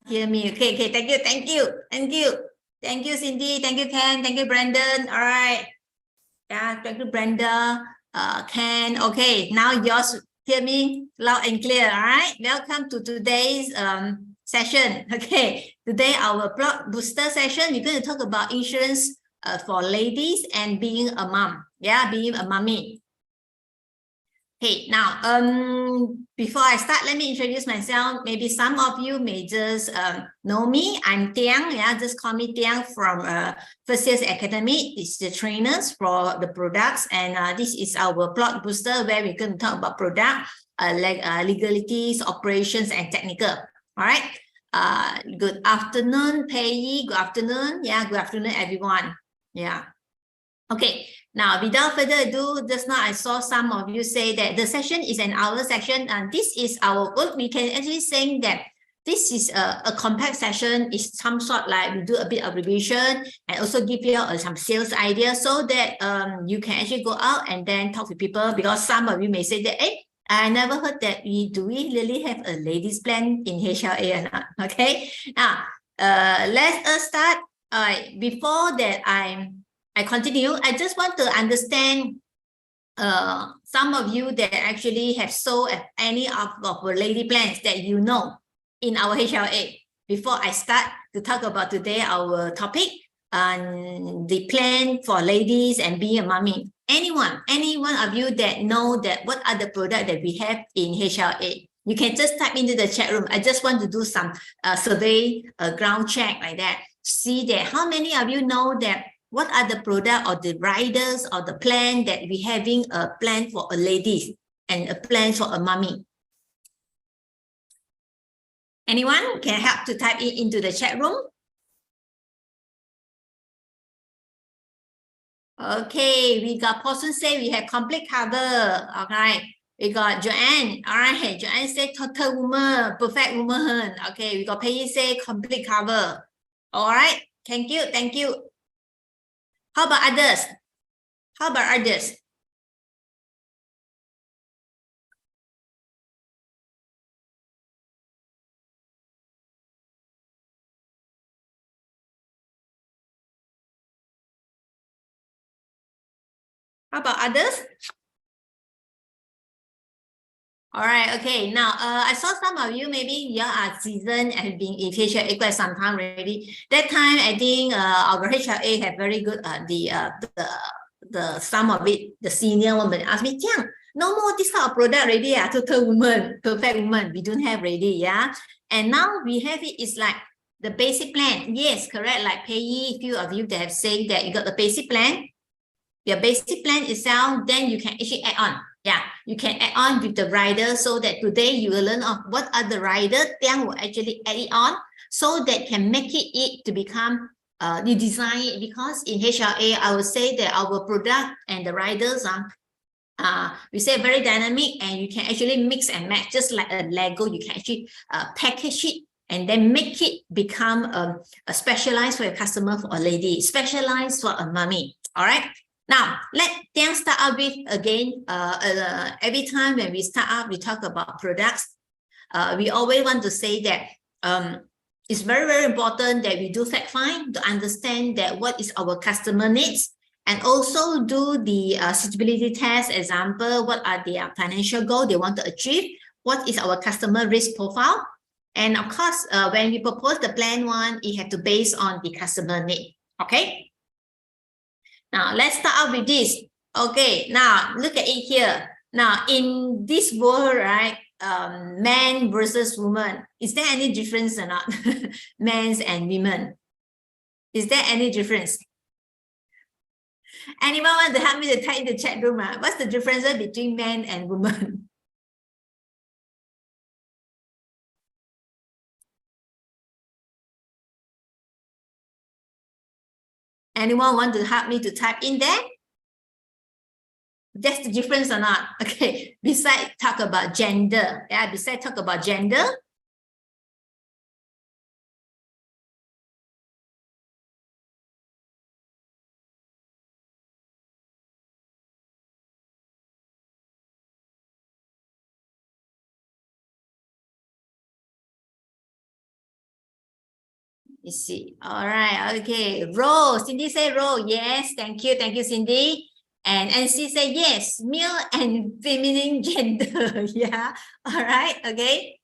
hear me. Okay. Thank you, Cindy. Thank you, Ken. Thank you, Brandon. All right. Yeah, thank you, Brenda. Ken. Okay, now yours hear me loud and clear. All right. Welcome to today's session. Okay. Today our plot booster session. We're going to talk about insurance for ladies and being a mom. Yeah, being a mommy. Okay, now, before I start, let me introduce myself. Maybe some of you may just know me. I'm Tiang. Yeah, just call me Tiang from First Years Academy. It's the trainers for the products, and this is our plot booster where we're going to talk about product, like legalities, operations, and technical. All right. Good afternoon, Pei. Good afternoon. Yeah, good afternoon, everyone. Yeah. Okay, now without further ado, just now I saw some of you say that the session is an hour session, and this is our work. We can actually say that this is a compact session. It's some sort like we do a bit of revision and also give you some sales ideas so that you can actually go out and then talk to people, because some of you may say that, hey, I never heard that we really have a ladies plan in HLA or not. Okay, now let us start. Before that I continue. I just want to understand some of you that actually have sold any of our lady plans that you know in our HLA. Before I start to talk about today our topic and the plan for ladies and being a mommy. Any one of you that know that what are the products that we have in HLA? You can just type into the chat room. I just want to do some survey, ground check like that. See that how many of you know that what are the product or the riders or the plan that we having a plan for a lady and a plan for a mommy? Anyone can help to type it into the chat room? Okay, we got Paulson say we have complete cover. All right. We got Joanne. All right. Joanne say total woman, perfect woman. Okay. We got Peggy say complete cover. All right. Thank you. How about others? How about others? How about others? All right, okay. Now, I saw some of you, maybe you are seasoned and have been in HLA quite some time already. That time, I think our HLA have very good, the some of it, the senior woman asked me, Jiang, no more this kind of product already, total woman, perfect woman, we don't have already, yeah? And now we have it, it's like the basic plan. Yes, correct, like Pei, few of you that have said that you got the basic plan. Your basic plan itself, then you can actually add on. Yeah, you can add on with the rider so that today you will learn of what are the riders, then will actually add it on so that can make it to become, you design it, because in HLA, I would say that our product and the riders are, we say very dynamic, and you can actually mix and match just like a Lego. You can actually package it and then make it become a specialized for a customer, for a lady, specialized for a mommy. All right. Now, let them start up with again. Every time when we start up, we talk about products. We always want to say that it's very important that we do fact find to understand that what is our customer needs, and also do the suitability test. Example, what are their financial goals they want to achieve? What is our customer risk profile? And of course, when we propose the plan one, it has to base on the customer need. Okay. Now, let's start out with this. Okay, now look at it here. Now, in this world, right, man versus woman, is there any difference or not? Men's and women. Is there any difference? Anyone want to help me to type in the chat room? What's the difference between men and women? Anyone want to help me to type in there? That's the difference or not? Okay, besides talk about gender. Yeah, besides talk about gender. Let's see. All right. Okay. Role. Cindy say role. Yes. Thank you. Thank you, Cindy. And NC say yes. Male and feminine gender. Yeah. All right. Okay.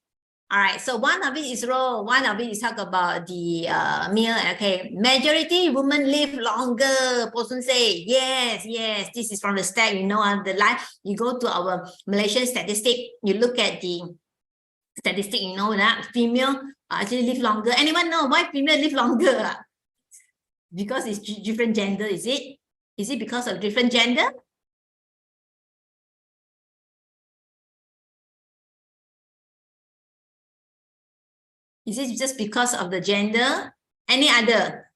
All right. So one of it is role. One of it is talk about the male. Okay. Majority women live longer. Person say yes. Yes. This is from the stat. You know, on the life. You go to our Malaysian statistic. You look at the statistic. You know that female actually live longer. Anyone know why female live longer? Because it's different gender, is it? Is it because of different gender? Is it just because of the gender? Any other?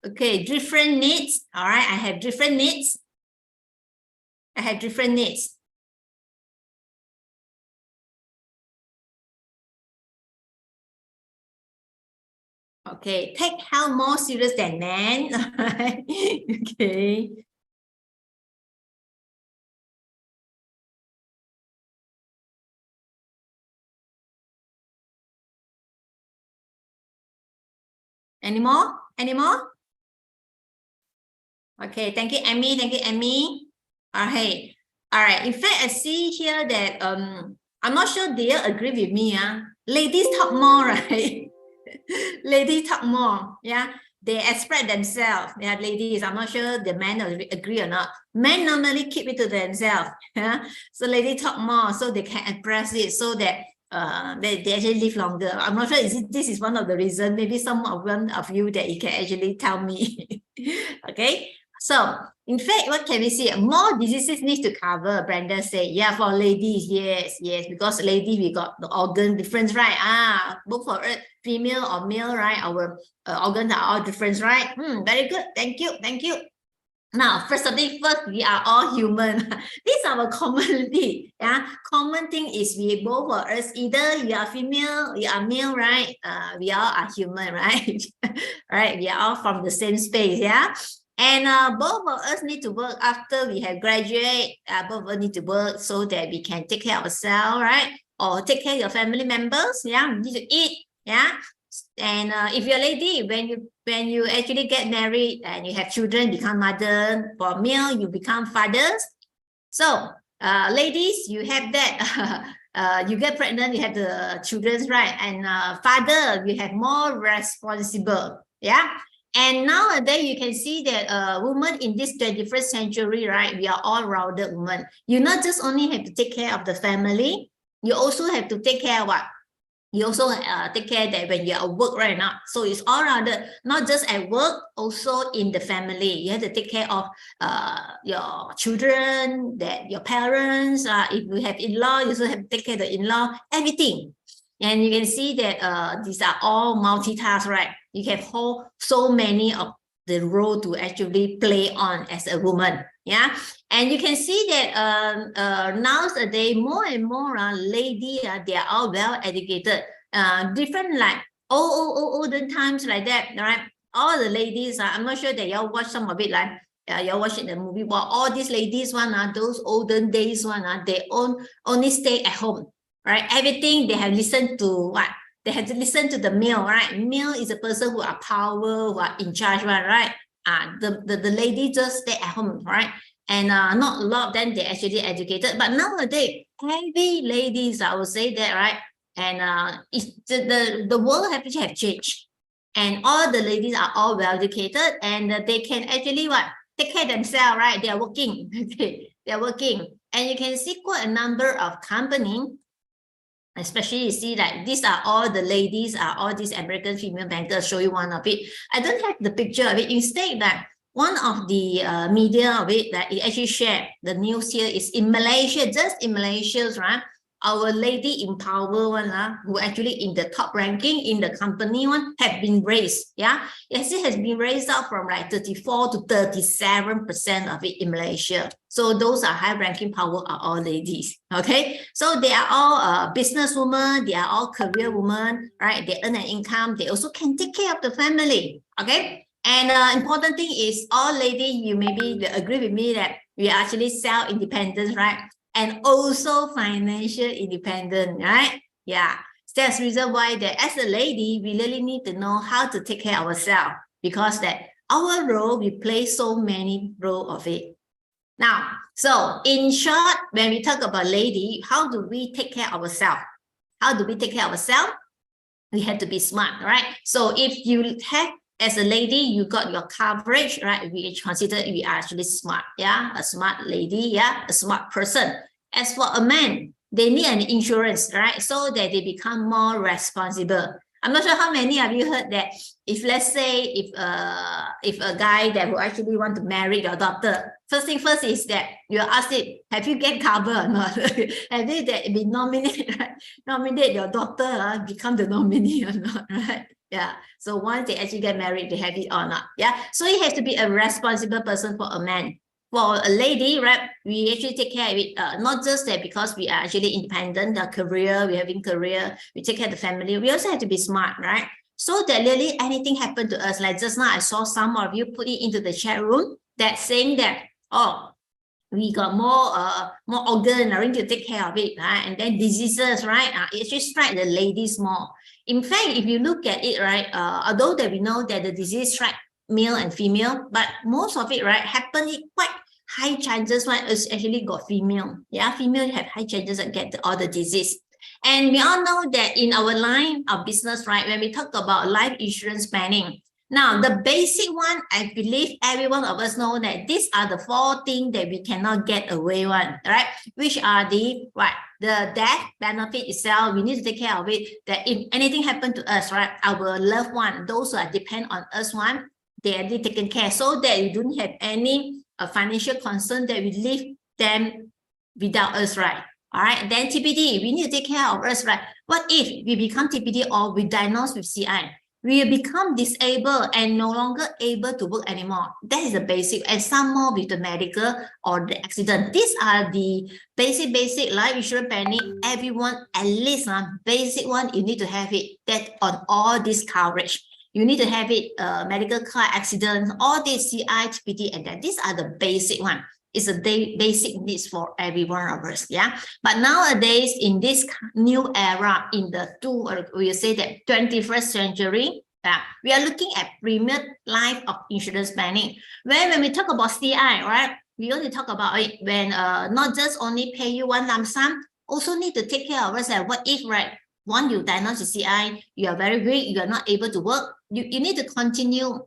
Okay, different needs. All right, I have different needs. I have different needs. Okay, take health more serious than men. Okay. Any more? Any more? Okay, thank you, Amy. Thank you, Amy. All right. All right. In fact, I see here that I'm not sure they agree with me. Ladies talk more, right? Ladies talk more. Yeah. They express themselves. They are ladies. I'm not sure the men agree or not. Men normally keep it to themselves. Yeah. So ladies talk more so they can express it so that they actually live longer. I'm not sure this is one of the reasons. Maybe one of you that you can actually tell me. Okay. So, in fact, what can we see? More diseases need to cover. Brenda say, yeah, for ladies, yes, yes, because ladies we got the organ difference, right? Both for female or male, right? Our organs are all different, right? Very good. Thank you, thank you. Now, first, we are all human. This is our commonality. Yeah, common thing is we both of us either you are female, you are male, right? We all are human, right? Right? We are all from the same space. Yeah. And both of us need to work after we have graduated. Both of us need to work so that we can take care of ourselves, right? Or take care of your family members. Yeah, you need to eat. Yeah. And if you're a lady, when you actually get married and you have children, become mother. For male, you become fathers. So ladies, you have that. You get pregnant, you have the children, right? And father, you have more responsible. Yeah. And nowadays, you can see that women in this 21st century, right? We are all rounded women. You not just only have to take care of the family, you also have to take care of what? You also take care that when you're at work right now. So it's all rounded, not just at work, also in the family. You have to take care of your children, that your parents. If you have in-law, you also have to take care of the in-law, everything. And you can see that these are all multitask, right? You can hold so many of the role to actually play on as a woman. Yeah. And you can see that nowadays, more and more ladies, they are all well educated. Different like olden times like that, right? All the ladies, I'm not sure that y'all watch some of it, like you're watching the movie. Well, all these ladies, those olden days, they only stay at home, right? Everything they have listened to what? They have to listen to the male, right? Male is a person who are power, who are in charge, right? The lady just stay at home, right? And not a lot of them, they actually educated. But nowadays, heavy ladies, I would say that, right? And the world have changed. And all the ladies are all well educated and they can actually what? Take care of themselves, right? They are working. They are working. And you can see quite a number of companies. Especially you see that these are all the ladies, are all these American female bankers. Show you one of it. I don't have the picture of it. Instead, that one of the media of it that it actually shared the news here is in Malaysia, just in Malaysia, right? our lady in power one, who actually in the top ranking in the company one, have been raised. Yeah, yes, it has been raised up from like 34 to 37% of it in Malaysia. So those are high ranking power are all ladies. Okay, so they are all business women, they are all career women, right? They earn an income, they also can take care of the family. Okay, and important thing is all lady, you maybe agree with me that we are actually self-independent, right? And also financial independent, right? Yeah, that's the reason why that as a lady, we really need to know how to take care of ourselves, because that our role, we play so many role of it. Now, so in short, when we talk about lady, how do we take care of ourselves? How do we take care of ourselves? We have to be smart, right? So if you have, as a lady, you got your coverage, right? We consider we are actually smart, yeah? A smart lady, yeah? A smart person. As for a man, they need an insurance, right? So that they become more responsible. I'm not sure how many of you heard that if, let's say, if a guy that will actually want to marry your daughter, first thing first is that you ask it, have you get cover or not? Have you been nominated, right? Nominate your daughter, become the nominee or not, right? Yeah. So once they actually get married, they have it or not. Yeah. So you have to be a responsible person for a man. For a lady, right, we actually take care of it, not just that because we are actually independent, our career, we're having career, we take care of the family. We also have to be smart, right? So that really anything happened to us, like just now I saw some of you put it into the chat room that saying that, oh, we got more organ, we need to take care of it, right? And then diseases, right? It actually strike the ladies more. In fact, if you look at it, right, although that we know that the disease strike male and female, but most of it, right, happen quite high chances when it's actually got female. Yeah, female have high chances to get all the disease. And we all know that in our line of business, right, when we talk about life insurance planning, now the basic one, I believe every one of us know that these are the 4 things that we cannot get away one, right? Which are the, right, the death benefit itself, we need to take care of it, that if anything happened to us, right, our loved one, those who are depend on us one, they are taken care, so that you don't have any financial concern that we leave them without us, right? All right, then TPD, we need to take care of us, right? What if we become TPD or we diagnosed with CI? We become disabled and no longer able to work anymore. That is the basic, and some more with the medical or the accident. These are the basic life insurance planning. Everyone, at least basic one, you need to have it. That on all this coverage. You need to have it, medical car accident, all these CI, TPD, and then these are the basic one. It's a basic needs for every one of us, yeah. But nowadays, in this new era, in the we say that 21st century, we are looking at premium life of insurance planning. When we talk about CI, right, we only talk about it when not just only pay you one lump sum, also need to take care of us. And what if, right, once you diagnose with CI, you are very weak, you are not able to work, you need to continue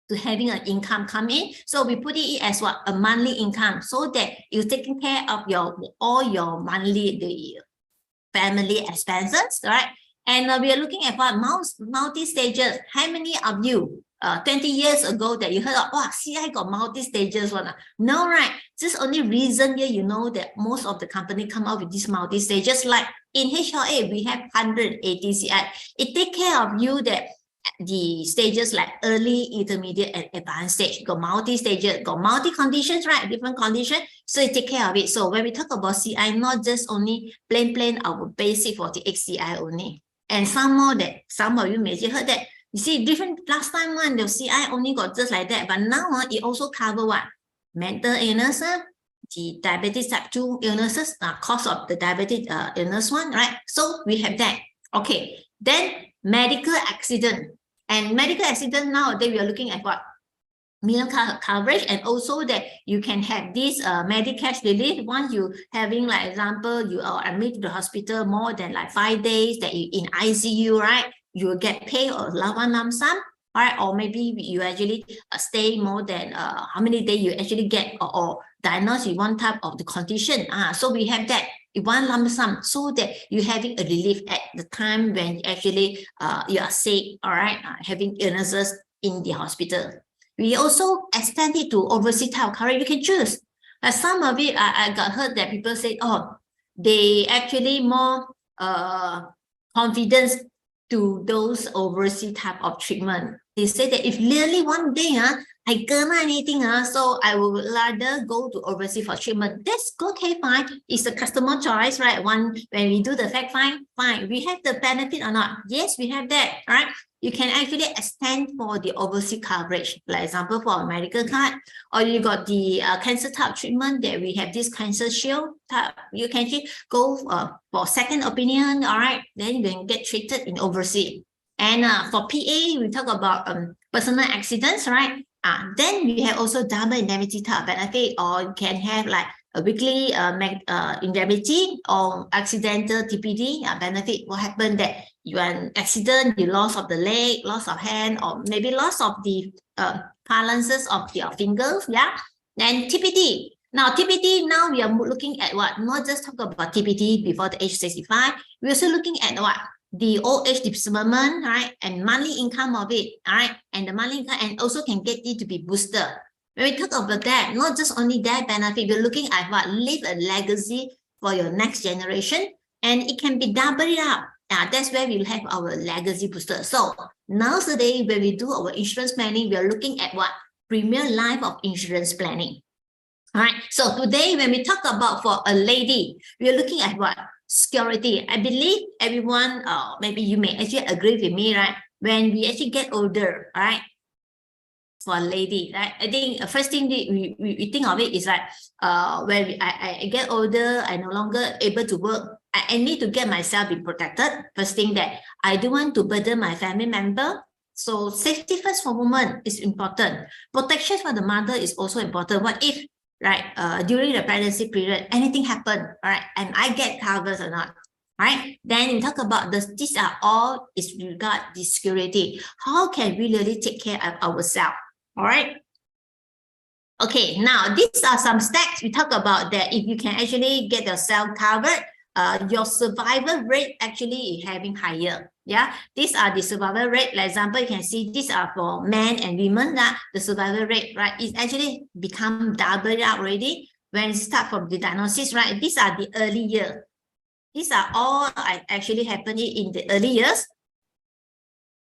to having an income come in. So we put it as what, a monthly income, so that you're taking care of all your monthly family expenses, right? And we are looking at what multi-stages. How many of you 20 years ago that you heard of, oh, CI got multi-stages one? No, right? Just only recent year, you know that most of the company come out with these multi-stages. Like in HLA, we have 180 CI. It take care of you that the stages like early, intermediate, and advanced stage. Got multi-stages, got multi-conditions, right? Different conditions. So you take care of it. So when we talk about CI, not just only plain our basic 48 CI only. And some more that some of you may have heard that. You see, different last time one, the CI only got just like that. But now it also cover what? Mental illness, the diabetes type 2 illnesses, cause of the diabetic illness one, right? So we have that. Okay. Then medical accident. And medical accident nowadays, we are looking at what? Million coverage, and also that you can have this Medicash relief once you having, like example, you are admitted to the hospital more than like 5 days that you in ICU, right? You will get paid or one lump sum, right? Or maybe you actually stay more than how many days you actually get or diagnosed with one type of the condition. So we have that one lump sum, so that you're having a relief at the time when actually you are sick, all right, having illnesses in the hospital. We also extend it to overseas type of coverage. You can choose. Some of it, I got heard that people say, oh, they actually more confidence to those overseas type of treatment. They say that if really one day I kena anything, so I would rather go to overseas for treatment. That's okay, fine. It's a customer choice, right? When we do the fact find, fine. We have the benefit or not? Yes, we have that, right? You can actually extend for the overseas coverage, like example for a medical card, or you got the cancer type treatment that we have this cancer shield type. You can actually go for second opinion, all right? Then you can get treated in overseas. And for PA, we talk about personal accidents, right? Then we have also double indemnity type benefit, or you can have like a weekly indemnity or accidental TPD benefit. What happened that you are an accident, you loss of the leg, loss of hand, or maybe loss of the balances of your fingers, yeah. Then TPD. Now TPD, now we are looking at what? Not just talk about TPD before the age 65. We're also looking at what? The old age disbursement, right? And monthly income of it, all right? And the monthly income, and also can get it to be boosted. When we talk about that, not just only that benefit, we're looking at what? Leave a legacy for your next generation, and it can be doubled up. That's where we'll have our legacy booster. So nowadays, when we do our insurance planning, we are looking at what? Premier life of insurance planning. All right. So today, when we talk about for a lady, we are looking at what? Security. I believe everyone, maybe you may actually agree with me, right? When we actually get older, right? For a lady, right? I think the first thing we think of it is like, when I get older, I no longer able to work. I need to get myself be protected. First thing that I don't want to burden my family member. So safety first for women is important. Protection for the mother is also important. What if, right, during the pregnancy period, anything happen, right, and I get covered or not, right? Then we talk about this. These are all is regard the security. How can we really take care of ourselves? All right. Okay, now these are some stats we talk about that if you can actually get yourself covered, your survival rate actually is having higher. Yeah, these are the survival rate. Like example, you can see these are for men and women. The survival rate, right, is actually become doubled up already when it start from the diagnosis, right? These are the early years. These are all actually happening in the early years.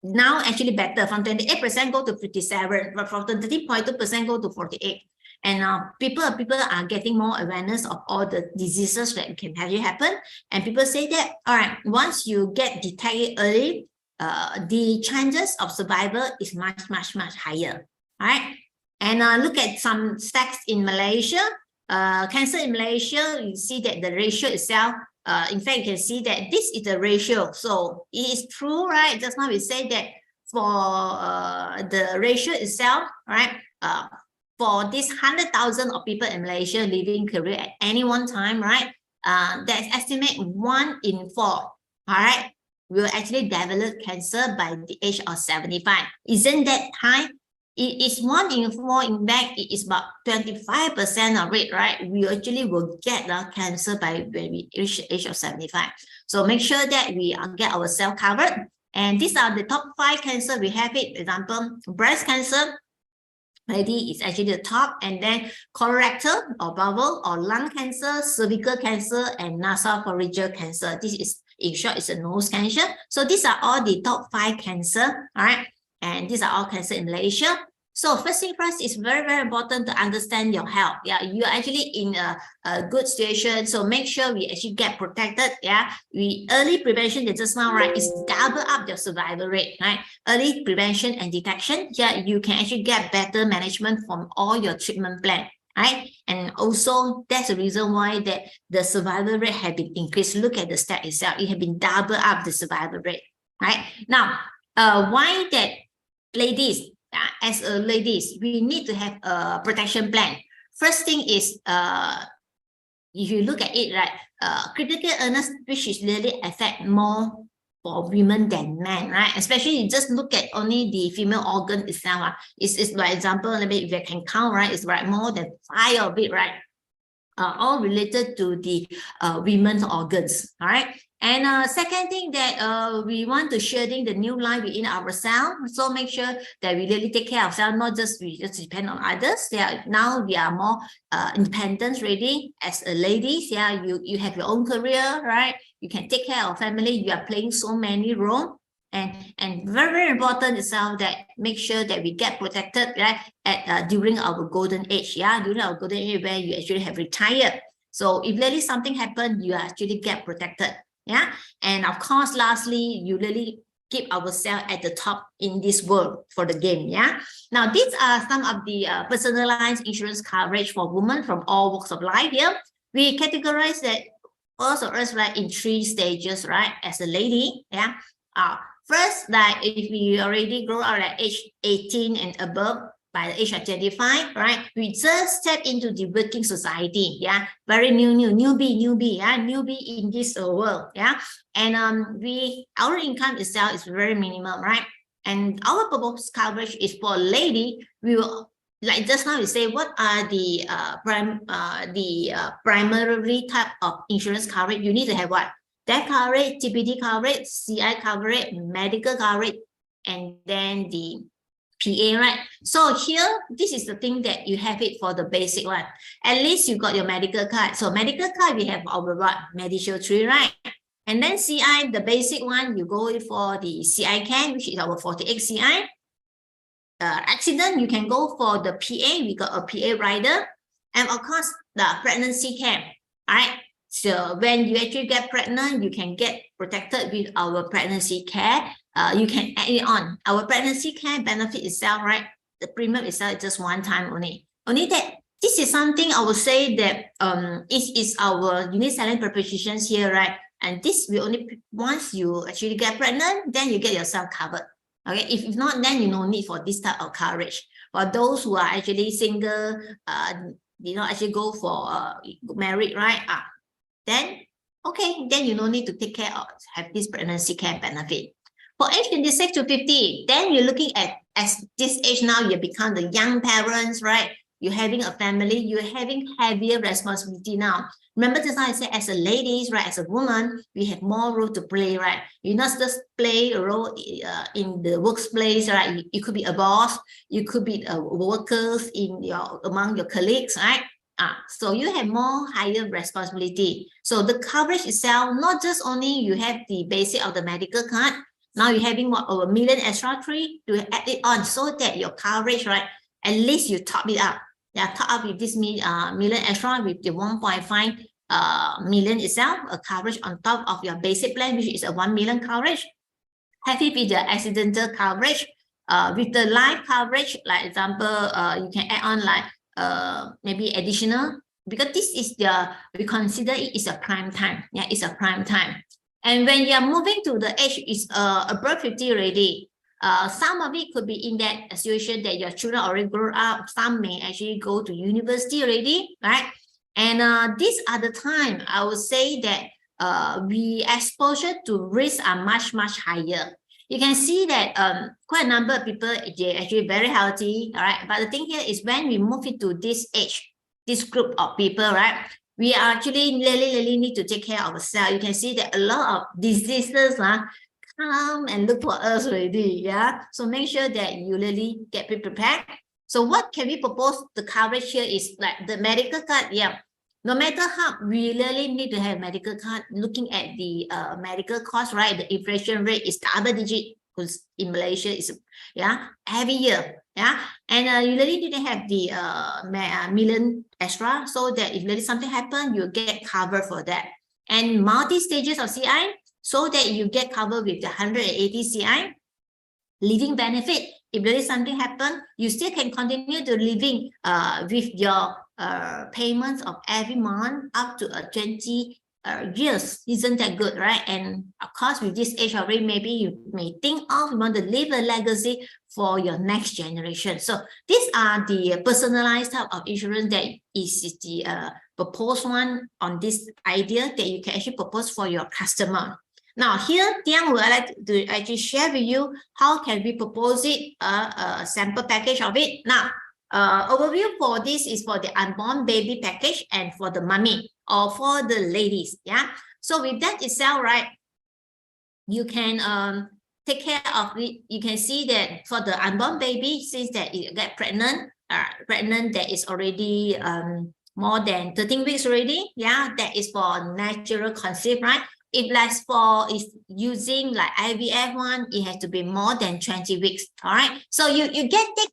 Now actually better, from 28% go to 57, but from 13.2% go to 48. And people are getting more awareness of all the diseases that can actually happen. And people say that, all right, once you get detected early, the chances of survival is much higher. All right. And look at some stats in Malaysia. Cancer in Malaysia, you see that the ratio itself, in fact, you can see that this is the ratio. So it is true, right? Just now we say that for the ratio itself, right? For this 100,000 of people in Malaysia living Korea at any one time, right? That's estimate 1 in 4, all right, will actually develop cancer by the age of 75. Isn't that high? It is 1 in 4. In fact, it is about 25% of it, right? We actually will get the cancer by when we reach the age of 75. So make sure that we get ourselves covered. And these are the top 5 cancer we have it. For example, breast cancer, lady is actually the top, and then colorectal or bowel or lung cancer, cervical cancer, and nasopharyngeal cancer. This is, in short, it's a nose cancer. So these are all the top 5 cancer, all right? And these are all cancer in Malaysia. So first thing first, it's very important to understand your health. Yeah, you're actually in a good situation. So make sure we actually get protected. Yeah, early prevention, just now, right, is double up your survival rate, right? Early prevention and detection. Yeah, you can actually get better management from all your treatment plan, right? And also that's the reason why that the survival rate have been increased. Look at the stat itself. It has been double up the survival rate, right? Now, why that ladies, as ladies, we need to have a protection plan. First thing is, if you look at it, right, critical illness, which is really affect more for women than men, right? Especially you just look at only the female organ itself. It's by example, maybe if you can count, right, it's right more than 5 of it, right? All related to the women's organs, all right? And second thing that we want to sharing the new life within ourselves. So make sure that we really take care of ourselves, not just we just depend on others. Yeah, now we are more independent ready as a ladies. Yeah, you have your own career, right? You can take care of family. You are playing so many roles. And very, very important itself that make sure that we get protected, right, at during our golden age. Yeah, during our golden age where you actually have retired. So if really something happen, you actually get protected. Yeah, and of course, lastly, you really keep ourselves at the top in this world for the game. Yeah. Now these are some of the personalized insurance coverage for women from all walks of life. Here we categorize that also us right in 3 stages, right? As a lady, yeah. First, like if we already grow out at age 18 and above, by the age of 25, right? We just step into the working society, yeah. Very newbie, yeah, newbie in this world, yeah. And our income itself is very minimum, right? And our proposed coverage is for a lady. We will, like just now we say, what are the primary type of insurance coverage? You need to have what? Death coverage, TPD coverage, CI coverage, medical coverage, and then the PA, right? So here, this is the thing that you have it for the basic one. At least you got your medical card. So medical card, we have our what? Medishield 3, right? And then CI, the basic one, you go for the CI Can, which is our 48 CI. Accident, you can go for the PA. We got a PA rider. And of course, the pregnancy care, right? So when you actually get pregnant, you can get protected with our pregnancy care. You can add it on. Our pregnancy care benefit itself, right? The premium itself is just one time only. Only that this is something I would say that it is our unique selling propositions here, right? And this will only once you actually get pregnant, then you get yourself covered. Okay, if not, then you no need for this type of coverage. For those who are actually single, actually go for married, right? Then, okay, then you no need to take care of, have this pregnancy care benefit. For age 26 to 50, then you're looking at, as this age now, you become the young parents, right? You're having a family, you're having heavier responsibility now. Remember just now I said, as a ladies, right, as a woman, we have more role to play, right? You not just play a role in the workplace, right? You could be a boss, you could be workers among your colleagues, right? So you have more higher responsibility. So the coverage itself, not just only you have the basic of the medical card, now you're having what, over $1 million extra 3 to add it on so that your coverage, right, at least you top it up. Yeah, top up with this million extra with the 1.5 million itself, a coverage on top of your basic plan, which is a 1 million coverage. Happy with the accidental coverage. With the life coverage, like example, you can add on like maybe additional, because this is we consider it is a prime time. Yeah, it's a prime time. And when you are moving to the age is above 50 already, some of it could be in that situation that your children already grow up. Some may actually go to university already, right? And these are the time I would say that we exposure to risks are much higher. You can see that quite a number of people, they're actually very healthy, all right? But the thing here is when we move into this age, this group of people, right? We actually really need to take care of ourselves. You can see that a lot of diseases come and look for us already, yeah? So make sure that you really get prepared. So what can we propose? The coverage here is like the medical card, yeah. No matter how, we really need to have medical card. Looking at the medical cost, right? The inflation rate is double digit, because in Malaysia is every year, yeah. And you really need to have the million extra so that if really something happen, you get covered for that. And multi stages of CI so that you get covered with the 180 CI living benefit. If really something happen, you still can continue to living with your payments of every month up to 20 years. Isn't that good, right? And of course, with this age already, maybe you may think of you want to leave a legacy for your next generation. So these are the personalized type of insurance that is the proposed one on this idea that you can actually propose for your customer. Now here, Tiang would like to actually share with you how can we propose it, a sample package of it. Now, overview for this is for the unborn baby package and for the mummy or for the ladies, yeah. So with that itself, right, you can take care of it. You can see that for the unborn baby, since that you get pregnant that is already more than 13 weeks already, yeah, that is for natural conceive, right? If like for is using like IVF one, it has to be more than 20 weeks. All right. So you take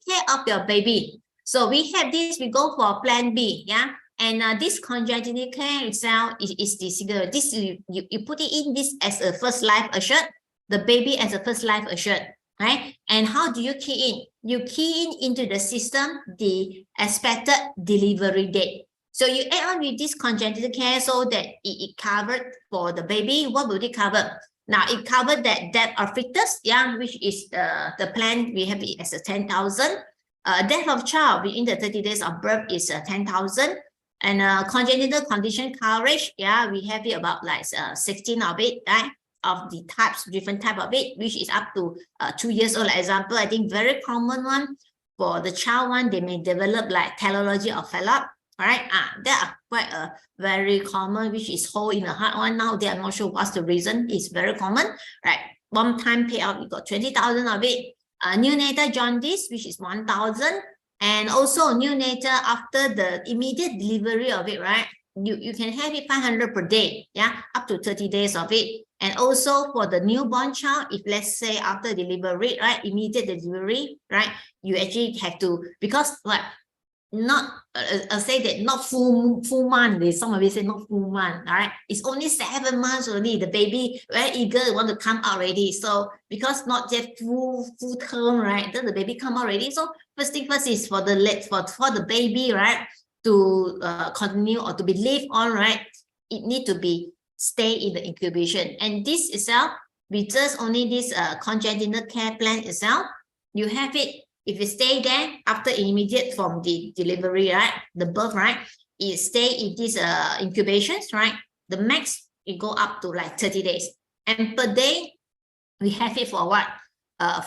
care of your baby. So we have this, we go for plan B, yeah. And this congenital care itself is this figure. This you put it in this as a first life assured, the baby as a first life assured, right? And how do you key in? You key in into the system the expected delivery date. So you add on with this congenital care so that it covered for the baby. What will it cover? Now it covered that death of fetus, yeah, which is the plan we have it as a 10,000. Death of child within the 30 days of birth is 10,000. And congenital condition coverage, yeah, we have it about like 16 of it, right? Of the types, different type of it, which is up to 2 years old. Example, I think very common one for the child one, they may develop like tetralogy of Fallot. All right, that are quite a very common, which is hole in the heart one. Now they are not sure what's the reason. It's very common, right? One time payout, you got 20,000 of it. Neonatal jaundice, which is 1,000, and also neonatal after the immediate delivery of it, right? You can have it 500 per day, yeah, up to 30 days of it. And also for the newborn child, if let's say after delivery, right, immediate delivery, right, you actually have to, because like not say that not full month. Some of you say not full month. All right, it's only 7 months already. The baby very eager, want to come out already. So because not yet full term, right? Then the baby come out already. So first thing first is for the for the baby, right, to continue or to be live on, right? It need to be stay in the incubation. And this itself, with just only this congenital care plan itself, you have it. If you stay there after immediate from the delivery, right, the birth, right, it stay in these incubations, right, the max it go up to like 30 days. And per day, we have it for what?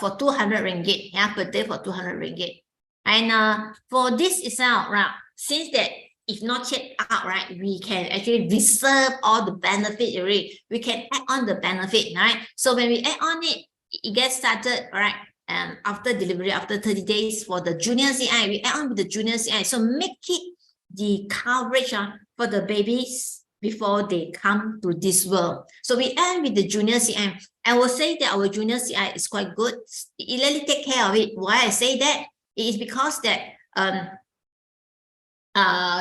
For 200 ringgit, yeah, per day for 200 ringgit. And for this itself, right, since that if not yet out, right, we can actually reserve all the benefit already. We can add on the benefit, right? So when we add on it, it gets started, right? And after delivery, after 30 days for the junior CI, we add on with the junior CI. So make it the coverage for the babies before they come to this world. So we add with the junior CI. I will say that our junior CI is quite good. It really take care of it. Why I say that? It is because that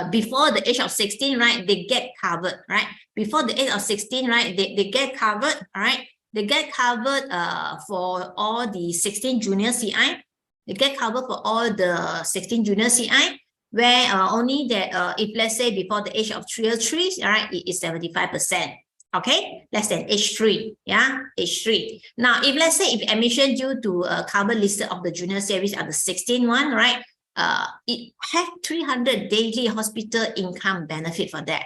before the age of 16, right, they get covered, right? Before the age of 16, right, they get covered, all right? They get covered for all the 16 junior CI. They get covered for all the 16 junior CI, where only that if let's say before the age of 3 or 3, all right, it is 75%. Okay, less than age 3, yeah, age 3. Now, if let's say if admission due to cover listed of the junior series are the 16 one, right, it has 300 daily hospital income benefit for that.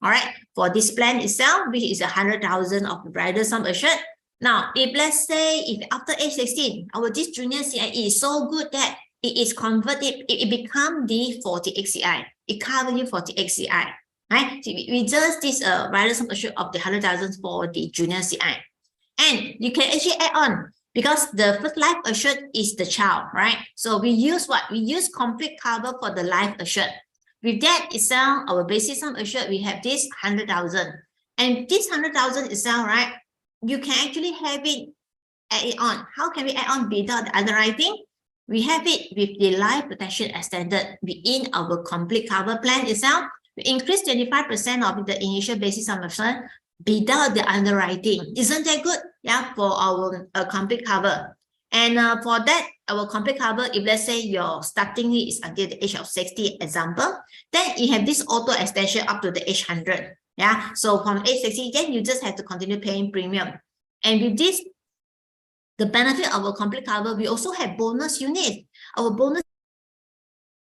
All right, for this plan itself, which is 100,000 of the bridal sum assured. Now, if let's say if after age 16, our this junior CI is so good that it is converted, it become the 48 CI. It covers you 48 CI, right? So we just this bridal sum assured of the 100,000 for the junior CI, and you can actually add on. Because the first life assured is the child, right? So we use what? We use complete cover for the life assured. With that itself, our basic sum assured, we have this 100,000. And this 100,000 itself, right? You can actually have it, add it on. How can we add on without the underwriting? We have it with the life protection extended within our complete cover plan itself. We increase 25% of the initial basic sum assured without the underwriting. Isn't that good? Yeah, for our complete cover. And for that, our complete cover, if let's say your starting is until the age of 60, example, then you have this auto extension up to the age 100. Yeah, so from age 60, then you just have to continue paying premium. And with this, the benefit of our complete cover, we also have bonus unit. Our bonus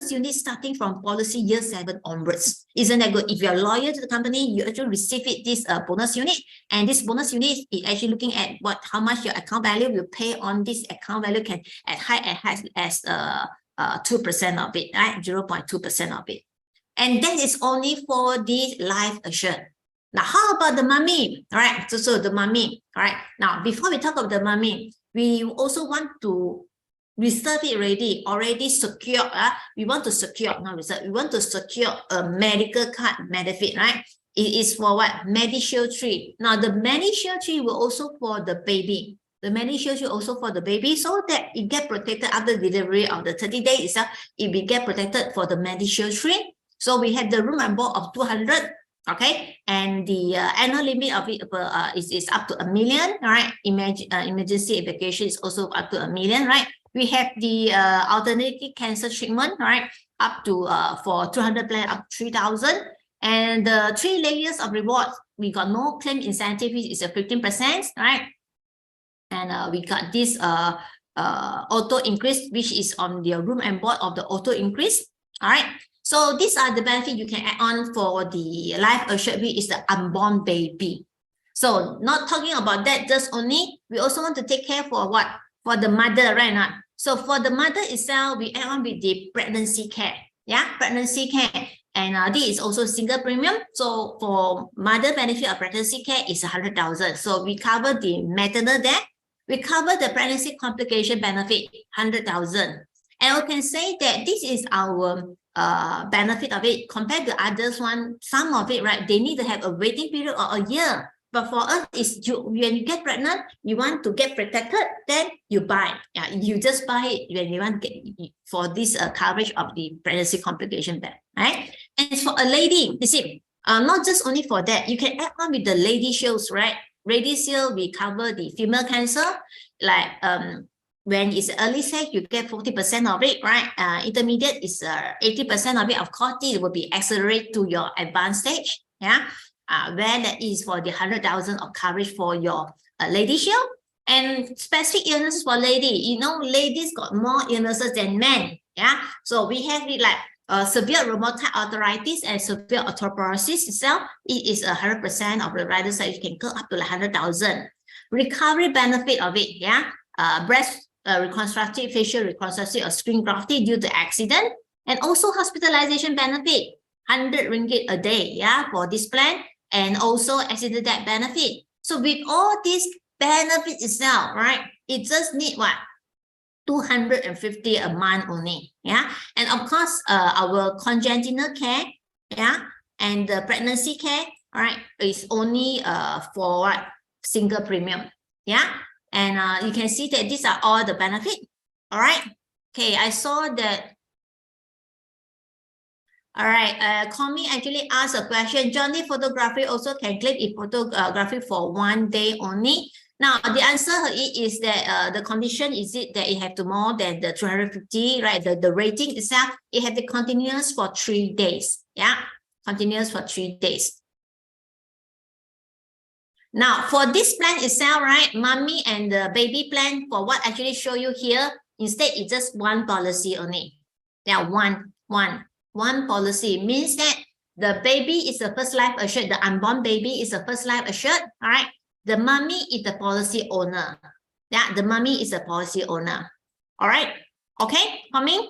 unit starting from policy year 7 onwards. Isn't that good? If you're loyal to the company, you actually receive it, this bonus unit. And this bonus unit is actually looking at how much your account value will pay on this account value can as high as 2% of it, right? 0.2% of it. And that is only for the life assured. Now, how about the mummy? All right, so the mummy. All right, now before we talk about the mummy, we also want to reserve it already secure. We want to secure, not reserve. We want to secure a medical card benefit, right? It is for what? MediShield 3. Now, the MediShield 3 will also for the baby. The MediShield 3 also for the baby, so that it get protected after delivery of the 30 days itself. It will get protected for the MediShield 3. So we have the room and board of 200. Okay, and the annual limit of it is up to 1 million. All right, emergency evacuation is also up to 1 million. Right, we have the alternative cancer treatment. Right, up to for 200 plan up to 3,000. And the 3 layers of rewards, we got no claim incentive, which is a 15%, right? And we got this auto increase, which is on the room and board of the auto increase. All right. So these are the benefits you can add on for the life assured, which is the unborn baby. So not talking about that just only, we also want to take care for what? For the mother, right? Not. So for the mother itself, we add on with the pregnancy care. Yeah, pregnancy care. And this is also single premium. So for mother benefit of pregnancy care is 100,000. So we cover the maternal death. We cover the pregnancy complication benefit, 100,000. And we can say that this is our benefit of it compared to others one. Some of it, right? They need to have a waiting period of a year. But for us, is when you get pregnant, you want to get protected, then you buy. Yeah, you just buy it when you want to get for this coverage of the pregnancy complication bed, right? And for a lady, you see, not just only for that, you can add on with the lady shields, right? Lady shield, we cover the female cancer, like when it's early stage, you get 40% of it, right? Intermediate is 80% of it. Of course, it will be accelerate to your advanced stage, yeah. Where that is for the 100,000 of coverage for your lady shield. And specific illnesses for lady, you know, ladies got more illnesses than men, yeah. So we have it like severe rheumatoid arthritis and severe osteoporosis itself. It is 100% of the rider side. You can go up to like 100,000. Recovery benefit of it, yeah. Breast reconstructive, facial reconstructive, or skin grafting due to accident, and also hospitalization benefit, 100 ringgit a day, yeah, for this plan. And also accident death benefit. So with all these benefits itself, right? It just need what? 250 a month only, yeah. And of course, our congenital care, yeah, and the pregnancy care, all right, is only for what? Single premium, yeah. And you can see that these are all the benefits, all right. Okay, I saw that. All right, Comi actually asked a question. Johnny photography also can claim if photography for 1 day only. Now, the answer is that the condition is it that it have to more than the 250, right? The rating itself, it have to continuous for 3 days. Yeah, continuous for 3 days. Now, for this plan itself, right? Mommy and the baby plan, for what actually show you here, instead it's just one policy only. Yeah, one policy means that the baby is the first life assured, the unborn baby is the first life assured, all right? The mommy is the policy owner. Yeah, the mommy is the policy owner. All right, okay, coming?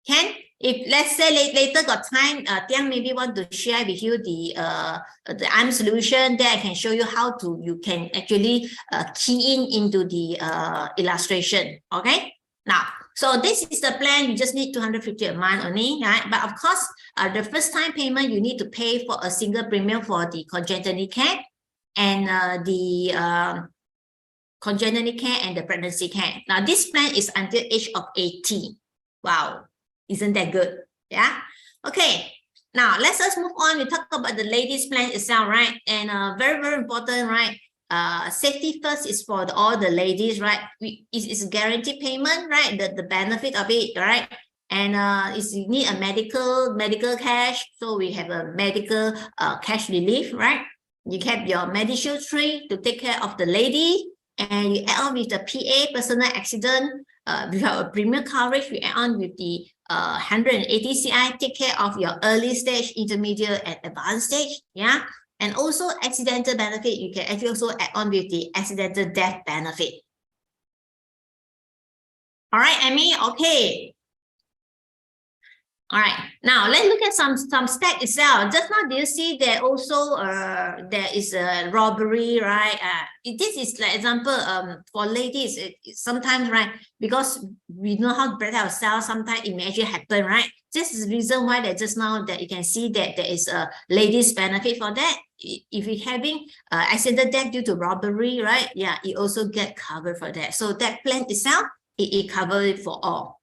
Ken, if let's say later got time, Tiang maybe want to share with you the ARM solution that I can show you how to, you can actually key into the illustration, okay? Now, so this is the plan. You just need 250 a month only, right? But of course, the first time payment, you need to pay for a single premium for the congenital care and the congenital care and the pregnancy care. Now, this plan is until age of 80. Wow, isn't that good? Yeah. Okay. Now, let's just move on. We talk about the ladies plan itself, right? And very, very important, right? Safety first is for all the ladies, right? It's guaranteed payment, right? The benefit of it, right? And is you need a medical cash, so we have a medical cash relief, right? You have your MediShield 3 to take care of the lady, and you add on with the PA, personal accident. We have a premium coverage. We add on with the 180 CI, take care of your early stage, intermediate, and advanced stage, yeah. And also accidental benefit, you can actually also add on with the accidental death benefit. All right, Amy, okay. All right, now let's look at some stat itself. Just now, do you see that also there is a robbery, right? This is like example for ladies. Sometimes, right, because we know how to protect ourselves, sometimes it may actually happen, right? This is the reason why that just now that you can see that there is a ladies benefit for that. If you're having accidental death due to robbery, right? Yeah, it also get covered for that. So that plan itself, it covers it for all.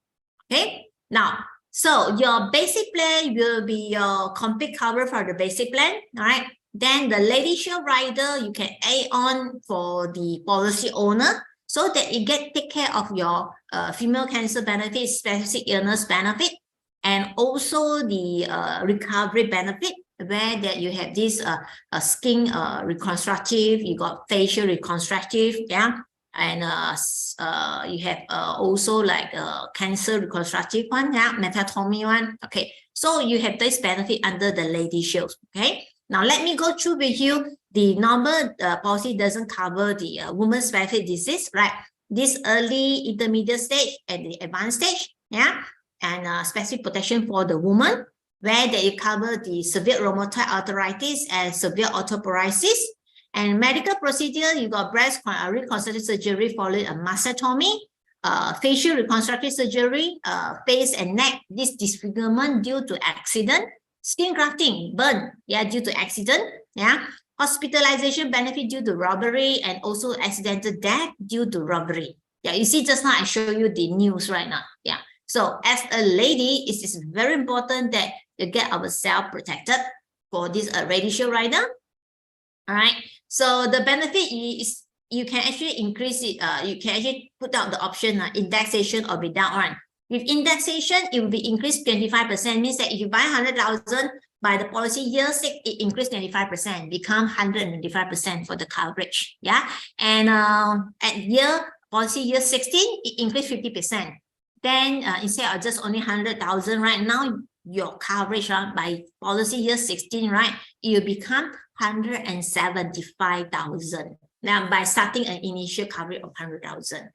Okay, now. So your basic plan will be your complete cover for the basic plan, all right? Then the Lady Shield rider, you can add on for the policy owner so that it take care of your female cancer benefit, specific illness benefit, and also the recovery benefit, where that you have this skin reconstructive, you got facial reconstructive, yeah? And you have also like cancer reconstructive one, yeah, mastectomy one. Okay, so you have this benefit under the Lady Shield. Okay, now let me go through with you. The normal policy doesn't cover the women's benefit disease, right? This early, intermediate stage, and the advanced stage, yeah, and specific protection for the woman, where they cover the severe rheumatoid arthritis and severe osteoporosis. And medical procedure, you got breast reconstructive surgery following a mastectomy, facial reconstructive surgery, face and neck, this disfigurement due to accident, skin grafting, burn, yeah, due to accident, yeah, hospitalization benefit due to robbery, and also accidental death due to robbery. Yeah, you see just now I show you the news right now. Yeah, so as a lady, it is very important that you get ourselves protected for this Lady Shield rider. All right, so the benefit is you can actually increase it. You can actually put out the option indexation or without one. With indexation, it will be increased 25%. Means that if you buy 100,000 by the policy year 6, it increased 25%, become 195% for the coverage. Yeah, and at policy year 16, it increased 50%. Then instead of just only 100,000, right now your coverage by policy year 16, right, it will become 175,000. Now, by starting an initial coverage of 100,000.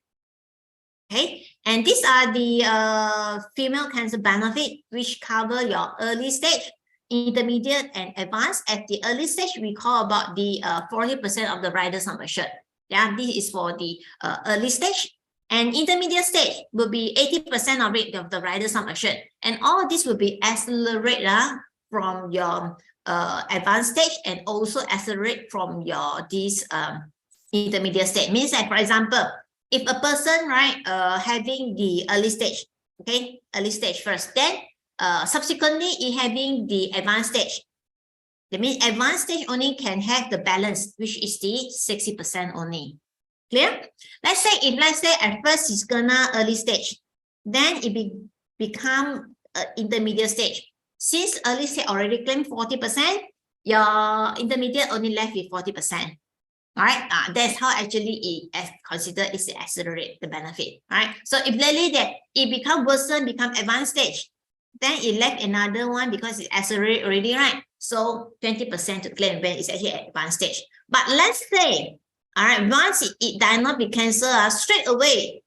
Okay, and these are the female cancer benefit, which cover your early stage, intermediate, and advanced. At the early stage, we call about the 40% of the rider sum assured. Yeah, this is for the early stage. And intermediate stage will be 80% of it of the rider sum assured. And all this will be accelerated from your advanced stage and also accelerate from your this intermediate stage. Means that, for example, if a person, right, having the early stage, okay, early stage first, then subsequently having the advanced stage. That means advanced stage only can have the balance, which is the 60% only. Clear? Let's say at first it's gonna early stage, then it become intermediate stage. Since early stage already claimed 40%, your intermediate only left with 40%. All right, that's how actually it considered is to accelerate the benefit. All right, so if lately that it become worsen, become advanced stage, then it left another one because it accelerate already, right? So 20% to claim when it's actually at advanced stage. But let's say, all right, once it diagnosed with cancer, straight away,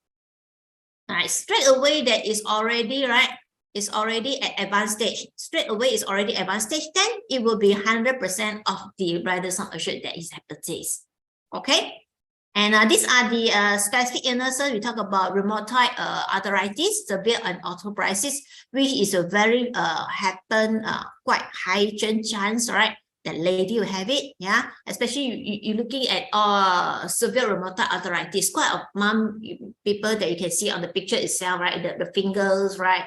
all right, straight away that is already, right, is already at advanced stage. Straight away is already advanced stage, then it will be 100% of the rider sum assured that is hepatitis. Okay, and these are the specific illnesses. We talk about rheumatoid arthritis, severe and osteoporosis, which is a very happen quite high chance, right? That lady will have it, yeah. Especially you looking at severe rheumatoid arthritis. Quite a people that you can see on the picture itself, right? The fingers, right?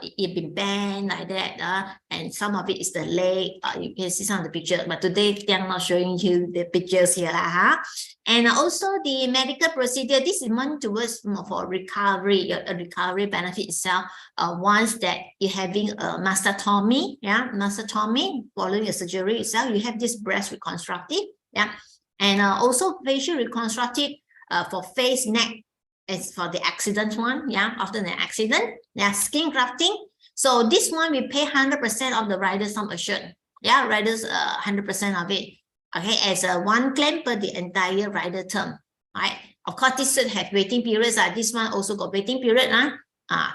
It been bent like that, and some of it is the leg. You can see some of the picture, but today I'm not showing you the pictures here, And also the medical procedure. This is more towards more for recovery, a recovery benefit itself. Once that you're having a mastectomy, yeah, mastectomy following a surgery itself, you have this breast reconstructive, yeah, and also facial reconstructive for face, neck. It's for the accident one, yeah, after the accident, yeah, skin grafting. So this one we pay 100% of the rider sum assured, yeah, riders 100% of it, okay, as a one claim per the entire rider term, right? Of course, this should have waiting periods. This one also got waiting period,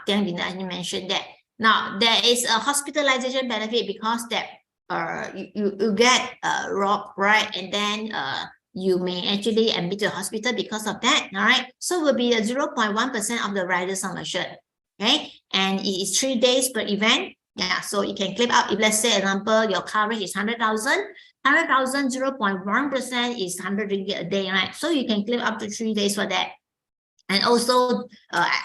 then we mentioned that. Now, there is a hospitalization benefit because that you get robbed, right? And then you may actually admit to the hospital because of that, all right? So it will be a 0.1% of the rider sum assured, okay? And it is 3 days per event. Yeah, so you can claim up if, let's say, example, your coverage is 100,000, 100,000, 0.1% is 100 ringgit a day, right? So you can claim up to 3 days for that. And also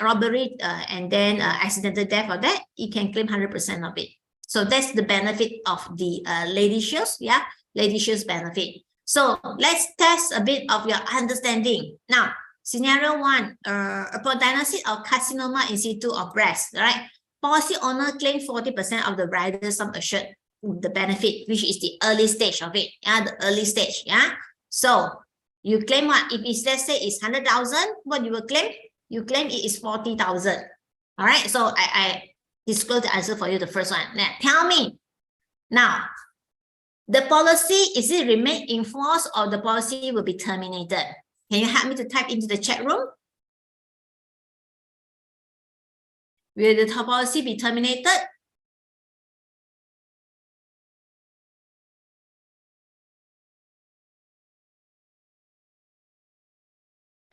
robbery and then accidental death for that, you can claim 100% of it. So that's the benefit of the Lady Shields, yeah, Lady Shields benefit. So let's test a bit of your understanding. Now, scenario 1, upon diagnosis of carcinoma in situ of breast, right? Policy owner claim 40% of the rider sum assured, the benefit, which is the early stage of it, yeah, the early stage, yeah. So you claim what? If it's, let's say it's 100,000, what you will claim? You claim it is 40,000. All right, so I disclose the answer for you, the first one. Now, tell me, now, the policy, is it remain in force or the policy will be terminated? Can you help me to type into the chat room? Will the policy be terminated?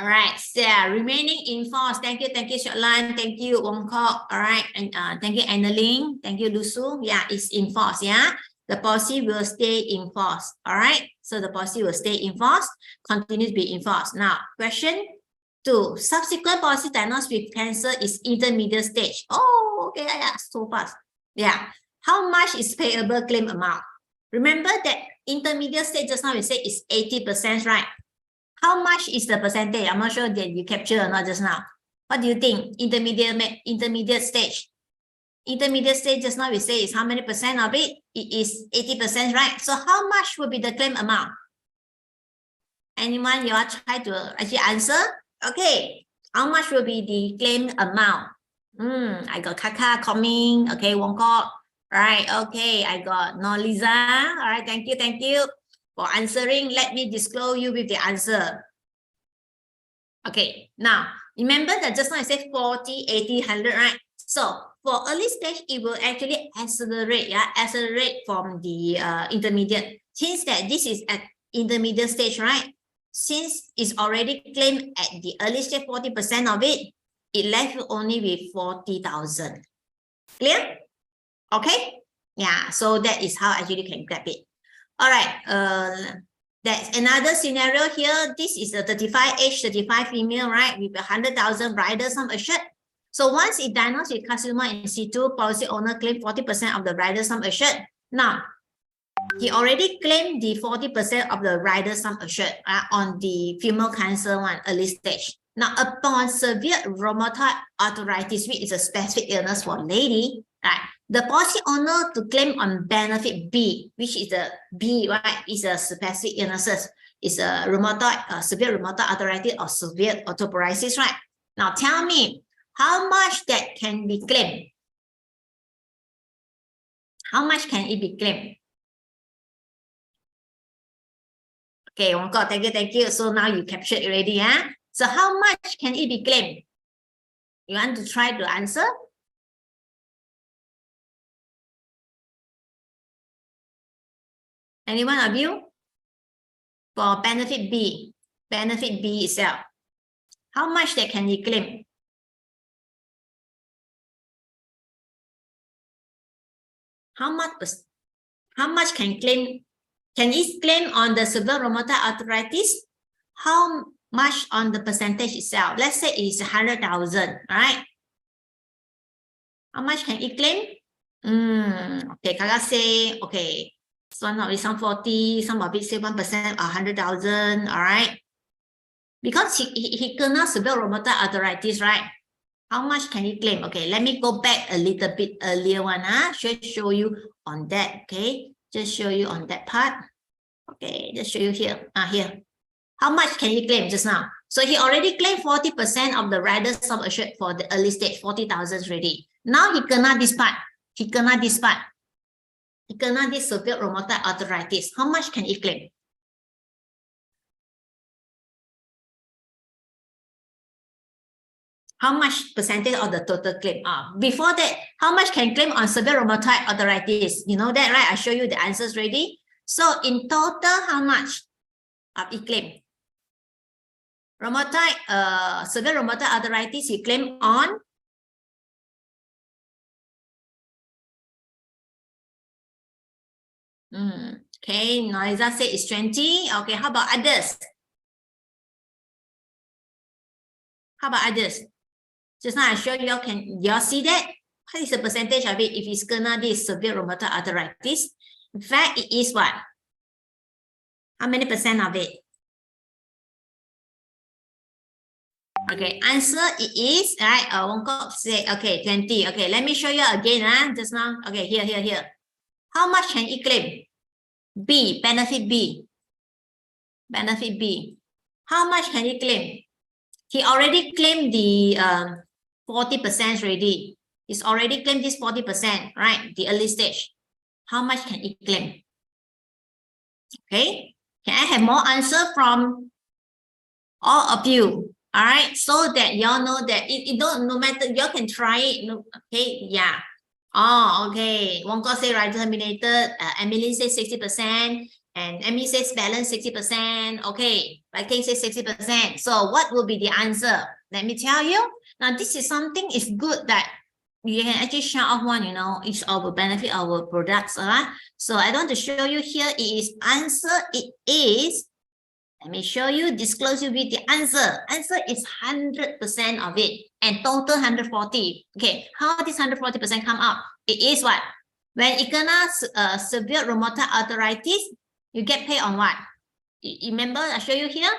All right, so remaining in force. Thank you, Shotlan. Thank you, Wong Kok. All right, and thank you, Annaling. Thank you, Lusu. Yeah, it's in force. Yeah, the policy will stay in force. All right, so the policy will stay in force, continue to be in force. Now, question 2: subsequent policy diagnosed with cancer is intermediate stage. Oh, okay, yeah, so fast. Yeah, how much is payable claim amount? Remember that intermediate stage just now we say is 80%, right? How much is the percentage? I'm not sure that you capture or not just now. What do you think? Intermediate stage. Intermediate stage just now we say is how many percent of it? It is 80%, right? So how much will be the claim amount? Anyone, you are trying to actually answer? Okay. How much will be the claim amount? I got Kaka coming. Okay, Wong Kok. All right. Okay, I got Noliza. All right. Thank you. For answering, let me disclose you with the answer. Okay, now remember that just now I said 40, 80, 100, right? So for early stage, it will actually accelerate, yeah, accelerate from the intermediate. Since that this is at intermediate stage, right? Since it's already claimed at the early stage 40% of it, it left only with 40,000. Clear? Okay. Yeah. So that is how actually you can grab it. All right, that's another scenario here. This is a 35 age, 35 female, right? With 100,000 rider sum assured. So once it diagnosed with carcinoma in situ, policy owner claimed 40% of the rider sum assured. Now, he already claimed the 40% of the rider sum assured on the female cancer one, early stage. Now, upon severe rheumatoid arthritis, which is a specific illness for lady, right? The policy owner to claim on benefit B, which is a B, right? Is a specific illnesses. Is a rheumatoid, severe rheumatoid arthritis or severe osteoporosis, right? Now tell me, how much that can be claimed? How much can it be claimed? Okay, Wong Kok, thank you. So now you captured already, yeah? So how much can it be claimed? You want to try to answer? Any one of you? For benefit B itself, how much that can you claim? How much can claim? Can it claim on the severe rheumatoid arthritis? How much on the percentage itself? Let's say it's 100,000, right? How much can it claim? Okay, Kaka say, okay, some of it, some 40, some of it say 1%, 100,000, all right? Because he kena severe rheumatoid arthritis, right? How much can he claim? Okay, let me go back a little bit earlier one. Just show you on that, okay? Just show you on that part. Okay, just show you here. Here. How much can he claim just now? So he already claimed 40% of the rider sum assured for the early stage, 40,000 already. Now he kena this part. He kena this part. He kena this severe rheumatoid arthritis. How much can he claim? How much percentage of the total claim? Before that, how much can claim on severe rheumatoid arthritis? You know that, right? I show you the answers ready. So in total, how much of it claim? Rheumatoid, severe rheumatoid arthritis, you claim on okay, Noiza said it's 20. Okay, how about others? How about others? Just now I showed you, can you all see that? What is the percentage of it if it's gonna this severe rheumatoid arthritis? In fact, it is what? How many percent of it? Okay, answer it is, right? Wongkok say, okay, 20. Okay, let me show you again, just now. Okay, here. How much can it claim? B, benefit B. Benefit B. How much can it claim? He already claimed the 40% already. He's already claimed this 40%, right? The early stage. How much can it claim? Okay. Can I have more answer from all of you? All right. So that y'all know that it don't, no matter, y'all can try it. No, okay. Yeah. Oh, okay. Wongkok say right terminated. Emily says 60%. And Emily says balance 60%. Okay. Viking says 60%. So what will be the answer? Let me tell you. Now, this is something is good that you can actually show off one, you know, it's our benefit, our products. So I want to show you here. It is answer. It is, let me show you, disclose you with the answer. Answer is 100% of it and total 140. Okay, how this 140% come up? It is what? When it gonna severe rheumatoid arthritis, you get paid on what? You remember I show you here?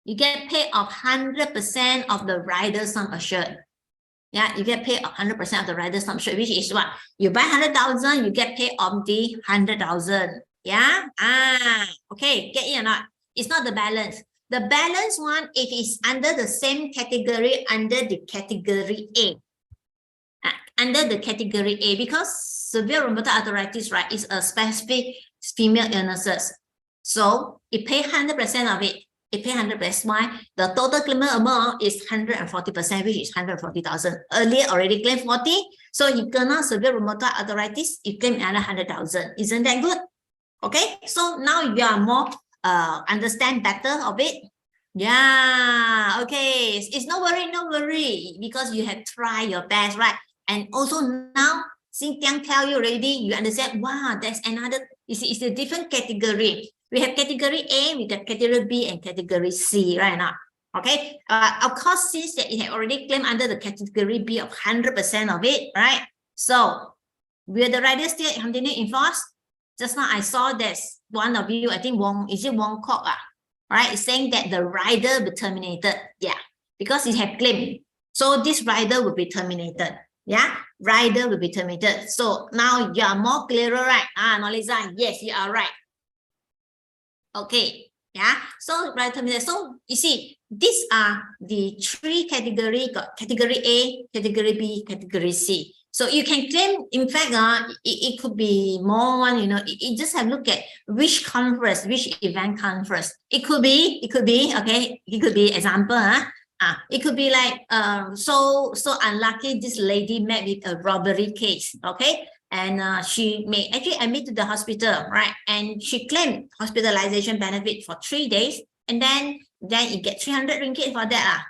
You get paid of 100% of the rider sum assured. Yeah, you get paid of 100% of the rider sum assured, which is what? You buy 100,000, you get paid on the 100,000. Yeah. Okay, get it or not? It's not the balance. The balance one, if it's under the same category, under the category A. Under the category A, because severe rheumatoid arthritis, right, is a specific female illnesses. So it pay 100% of it. It pay 100%. Why? The total claim amount is 140%, which is 140,000. Earlier already claimed 40. So you gonna severe rheumatoid arthritis, you claim another 100,000. Isn't that good? Okay. So now you are more understand better of it. Yeah. Okay. It's no worry, because you have tried your best, right? And also now, Xinjiang tell you already, you understand, wow, there's another, it's a different category. We have category A, we have category B, and category C, right now. Okay. Of course, since that it had already claimed under the category B of 100% of it, right? So, will the rider still continue in force? Just now I saw that one of you, I think Wongkok, right? It's saying that the rider will be terminated. Yeah, because it had claimed. So this rider will be terminated. Yeah, rider will be terminated. So now you are more clearer, right? Noliza, yes, you are right. Okay, yeah. So rider terminated. So you see, these are the three categories: category A, category B, category C. So you can claim, in fact, it could be more one, you know, it just have look at which come first, which event come first. It could be, okay, it could be example, it could be like, so unlucky this lady met with a robbery case, okay? And she may actually admit to the hospital, right? And she claimed hospitalization benefit for 3 days, and then you get 300 ringgit for that.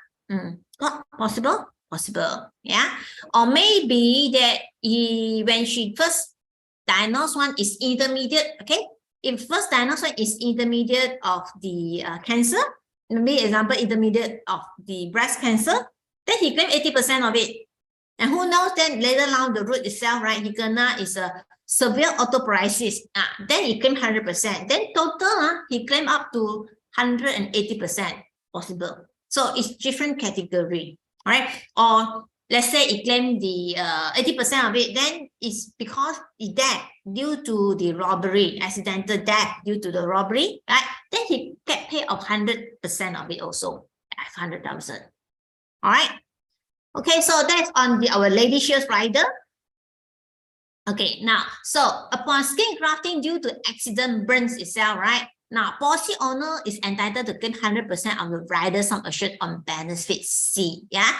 What, possible? Possible, yeah. Or maybe that when she first diagnosed one is intermediate, okay. If first diagnosed one is intermediate of the cancer, maybe example intermediate of the breast cancer, then he claimed 80% of it. And who knows then later on the root itself, right? He gonna is a severe osteoporosis. Then he claimed 100%. Then total, he claimed up to 180% possible. So it's different category. All right, or let's say it claimed the 80% of it, then it's because he died due to the robbery, accidental death due to the robbery, right? Then he get paid of 100% of it also, 500,000. All right. Okay, so that's on our Lady Shield rider. Okay, now, so upon skin grafting due to accident burns itself, right? Now, policy owner is entitled to claim 100% of the rider sum assured on benefit C. Yeah.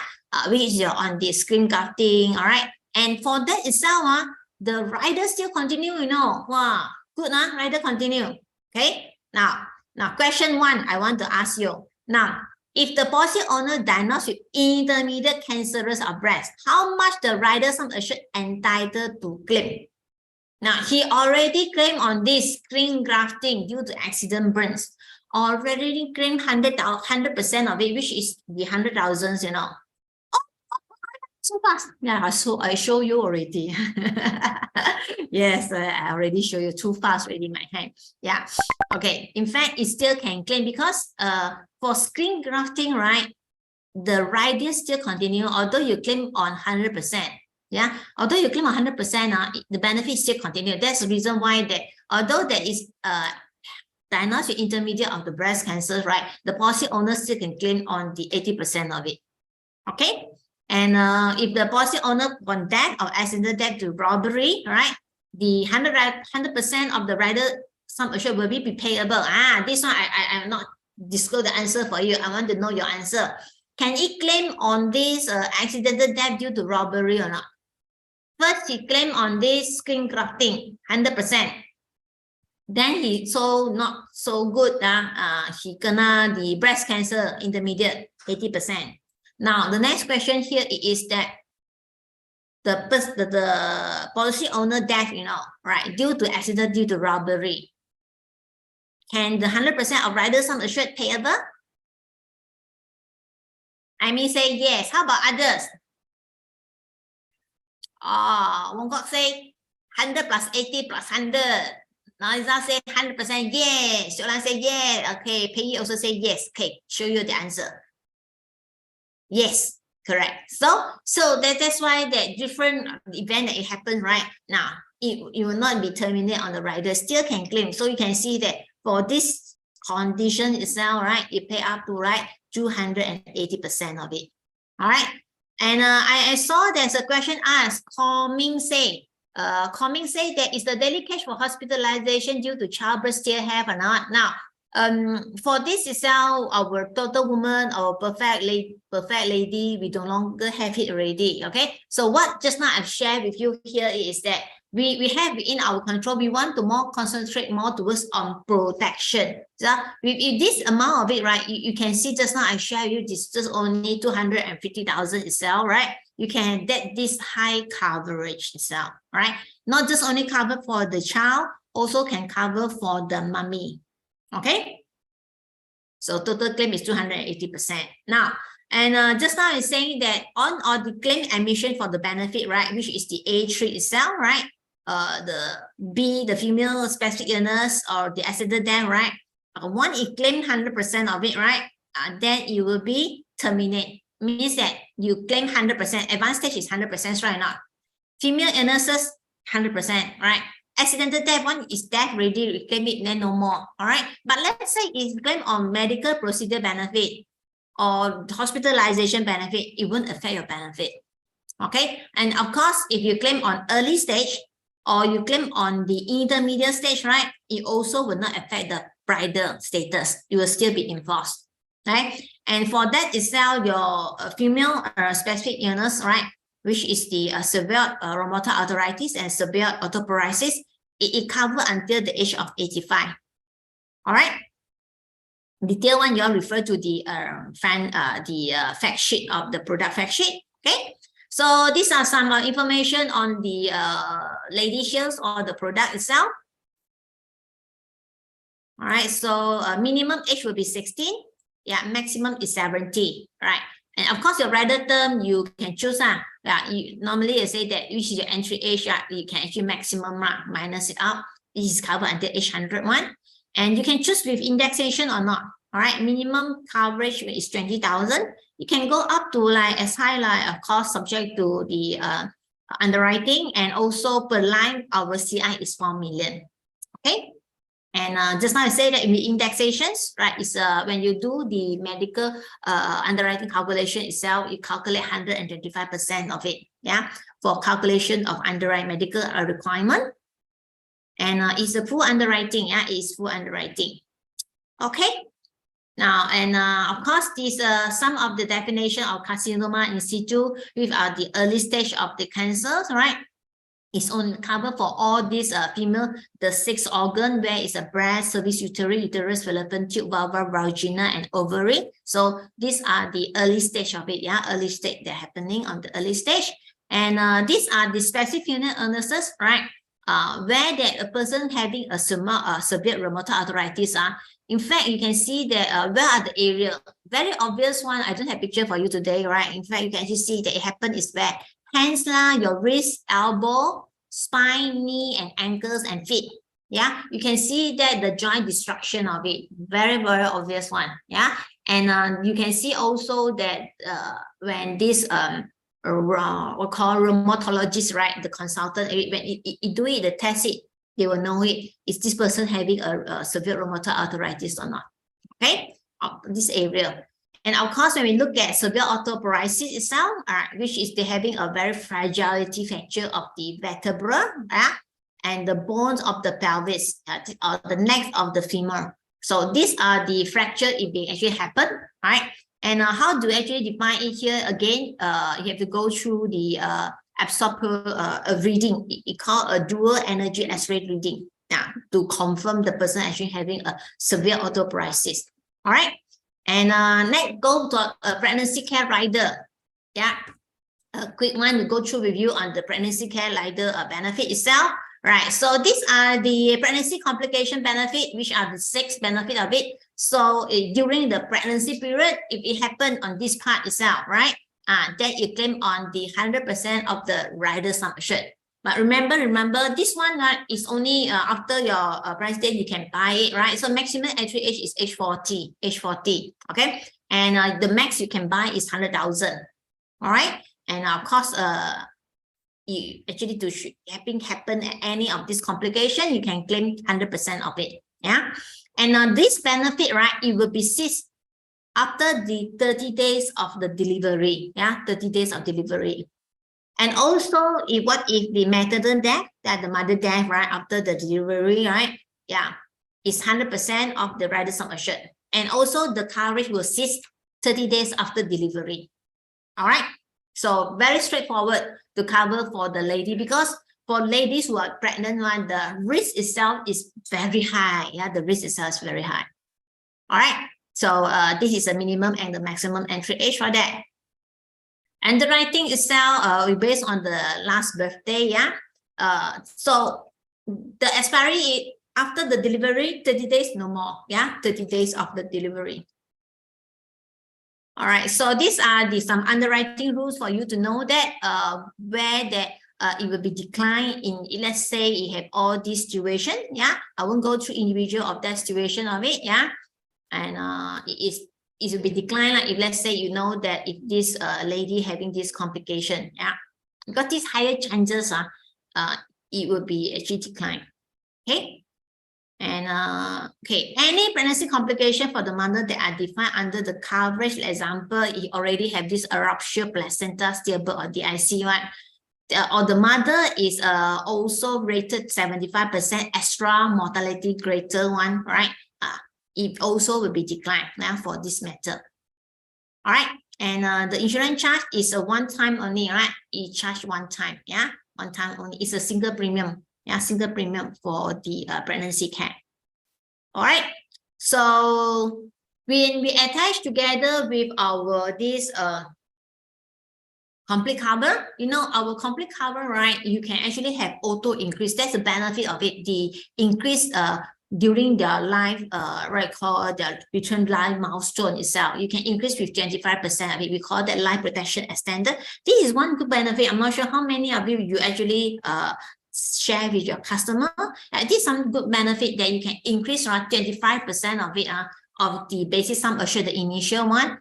which is on the screen grafting, all right? And for that itself, the rider still continue, you know. Wow, good, rider continue. Okay, now question 1, I want to ask you. Now, if the policy owner diagnosed with intermediate cancerous of breast, how much the rider sum assured entitled to claim? Now, he already claimed on this screen grafting due to accident burns. Already claimed 100% of it, which is the 100,000, you know. So fast. Yeah, so I show you already. Yes, I already show you too fast already in my hand. Yeah. Okay. In fact, it still can claim because for screen grafting, right, the rider still continue, although you claim on 100%. Yeah, although you claim 100%, the benefit still continue. That's the reason why that although there is diagnosed with intermediate of the breast cancer, right, the policy owner still can claim on the 80% of it. Okay. And if the policy owner on death or accidental death to robbery, right, the 100% of the rider sum assured will be payable. This one I not disclose the answer for you. I want to know your answer. Can he claim on this accidental death due to robbery or not? First, he claimed on this screen grafting 100%. Then he not so good. He kena the breast cancer intermediate 80%. Now, the next question here is that the policy owner death, you know, right, due to accident, due to robbery. Can the 100% of rider sum assured payable? I mean, say yes. How about others? Wong Kok say 100 plus 80 plus 100. Now Iza say 100% yes. Sholan say yes. Okay, Pei also say yes. Okay, show you the answer. Yes, correct. So that's why that different event that it happened, right? Now, it will not be terminated on the rider, still can claim. So you can see that for this condition itself, right, you pay up to, right, 280% of it. All right. And I saw there's a question asked, Coming say that is the daily cash for hospitalization due to childbirth still have or not? Now, for this itself, our total woman or perfect lady, we no longer have it already. Okay, so what just now I've shared with you here is that we have in our control. We want to concentrate more towards on protection. So with this amount of it, right, you can see just now I share you this just only 250,000 itself, right? You can get this high coverage itself, right? Not just only cover for the child, also can cover for the mommy. Okay, so total claim is 280%. Now, and just now it's saying that on or the claim admission for the benefit, right, which is the A3 itself, right? The B, the female specific illness or the accident death, right? One, it claim 100% of it, right? Then it will be terminated. Means that you claim 100%. Advanced stage is 100%, right? Not female illnesses 100%, right? Accidental death, one is death already, we claim it, then no more. All right. But let's say it's claim on medical procedure benefit or hospitalization benefit, it won't affect your benefit. Okay. And of course, if you claim on early stage or you claim on the intermediate stage, right, it also will not affect the bridal status. It will still be enforced. Right. And for that itself, your female specific illness, right, which is the severe rheumatoid arthritis and severe osteoporosis, it covers until the age of 85. All right. Detail one, you all refer to the fact sheet of the product fact sheet. Okay. So these are some information on the lady shields or the product itself. All right. So minimum age will be 16. Yeah, maximum is 70. Right. And of course, your rider term, you can choose. Normally, you say that which is your entry age, you can actually maximum minus it out. This is covered until age 101. And you can choose with indexation or not. All right, minimum coverage is 20,000. You can go up to like as high, like of course, subject to the underwriting, and also per line, our CI is 4 million. Okay. And just now I say that in the indexations, right, is when you do the medical underwriting calculation itself, you calculate 125% of it, yeah, for calculation of underwriting medical requirement. And it's a full underwriting, yeah, it's full underwriting. Okay, Now, and of course, these some of the definition of carcinoma in situ with the early stage of the cancers, right? It's only covered for all these female, the 6 organ where it's a breast, cervix, uterus, fallopian tube, vulva, vagina, and ovary. So these are the early stage of it, yeah, early stage they're happening on the early stage. And these are the specific illnesses, right? Where that a person having a severe rheumatoid arthritis, in fact, you can see that where are the area, very obvious one, I don't have picture for you today, right? In fact, you can actually see that it happen is where hands, your wrist, elbow, spine, knee, and ankles and feet. Yeah, you can see that the joint destruction of it, very, very obvious one. Yeah, and you can see also that when this we call rheumatologist, right? The consultant, when it do it, the test it, they will know it. Is this person having a severe rheumatoid arthritis or not? Okay, this area. And of course, when we look at severe osteoporosis itself, which is the having a very fragility fracture of the vertebra, and the bones of the pelvis, or the neck of the femur. So these are the fracture if they actually happen, right? And how do you actually define it here? Again, you have to go through the absorber reading. It called a dual energy X-ray reading, to confirm the person actually having a severe osteoporosis. All right. And next, go to a pregnancy care rider. Yeah, a quick one to go through with you on the pregnancy care rider benefit itself. Right, so these are the pregnancy complication benefit, which are the 6 benefit of it. So during the pregnancy period, if it happened on this part itself, right, then you claim on the 100% of the rider sum assured. But remember, this one is only after your pregnancy date you can buy it, right? So maximum entry age is age 40, okay? And the max you can buy is 100,000, all right? And of course, you actually to happen at any of this complication, you can claim 100% of it, yeah? And this benefit, right, it will be ceased after the 30 days of the delivery, yeah, 30 days of delivery. And also, what if the maternal death, that the mother death, right, after the delivery, right, yeah, is 100% of the rider sum assured. And also the coverage will cease 30 days after delivery, all right? So very straightforward to cover for the lady, because for ladies who are pregnant, the risk itself is very high. Yeah, the risk itself is very high. All right. So this is the minimum and the maximum entry age for that. Underwriting itself, we based on the last birthday. Yeah. So the expiry after the delivery, 30 days, no more. Yeah, 30 days of the delivery. All right, so these are some underwriting rules for you to know that where that it will be declined in, let's say you have all this situation, yeah. I won't go through individual of that situation of it, yeah. And it will be declined, like if let's say you know that if this lady having this complication, yeah, got these higher chances, it will be actually declined. Okay. And okay, any pregnancy complication for the mother that are defined under the coverage, for example, you already have this rupture placenta, stillbirth, or DIC one, or the mother is also rated 75% extra mortality greater one, right? It also will be declined now for this matter. All right, and the insurance charge is a one-time only, right? It charged one time, yeah, one time only. It's a single premium. Yeah, single premium for the pregnancy care. All right. So when we attach together with our this complete cover, you know, our complete cover, right? You can actually have auto increase. That's the benefit of it. The increase during their life called the return life milestone itself. You can increase with 25% of it. We call that life protection extender. This is one good benefit. I'm not sure how many of you actually share with your customer. This is some good benefit that you can increase around 25% of it of the basic sum assured, the initial one,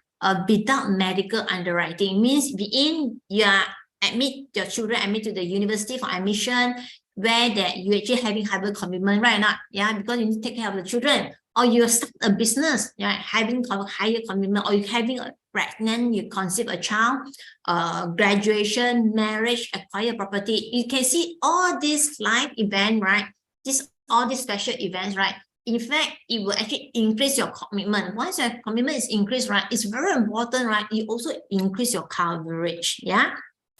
without medical underwriting. Means within your children admit to the university for admission, where that you actually having higher commitment right now, yeah, because you need to take care of the children, or you start a business, yeah, having higher commitment, or you having a pregnant, you conceive a child, graduation, marriage, acquire property. You can see all these life event, right? All these special events, right? in fact, it will actually increase your commitment. Once your commitment is increased, right, it's very important, right? You also increase your coverage, yeah,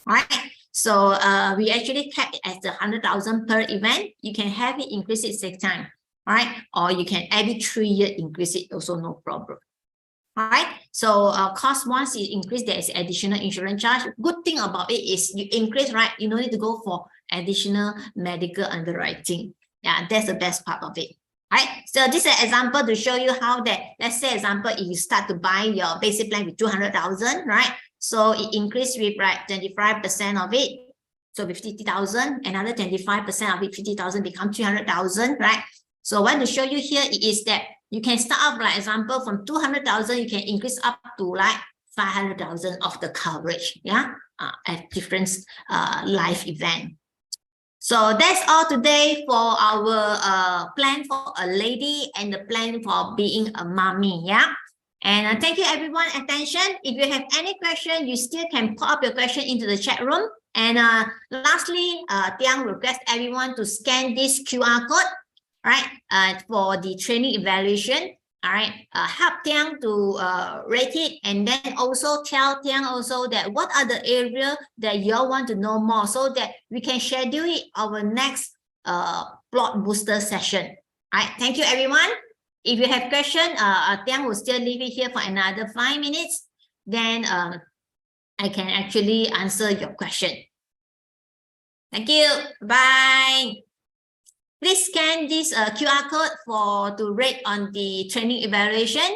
right? So we actually cap it as the 100,000 per event. You can have it increase it 6 times, right? Or you can every 3 years increase it, also no problem. Right, so cost once it increase, there is additional insurance charge. Good thing about it is you increase, right? You don't need to go for additional medical underwriting. Yeah, that's the best part of it. Right, so this is an example to show you how that, let's say example, if you start to buy your basic plan with 200,000, right? So it increased with, right, 25% of it. So with 50,000, another 25% of it, 50,000 become 300,000, right? So I want to show you here is that you can start up, like example, from 200,000, you can increase up to like 500,000 of the coverage, yeah, at different life event. So that's all today for our plan for a lady and the plan for being a mommy, yeah. And thank you everyone attention. If you have any question, you still can pop up your question into the chat room. And lastly, Tiang request everyone to scan this QR code, right, for the training evaluation. All right, help Tiang to rate it, and then also tell Tiang also that what are the areas that you all want to know more, so that we can schedule it our next plot booster session. All right, thank you everyone. If you have question, Tiang will still leave it here for another 5 minutes. Then I can actually answer your question. Thank you. Bye. Please scan this QR code for to rate on the training evaluation.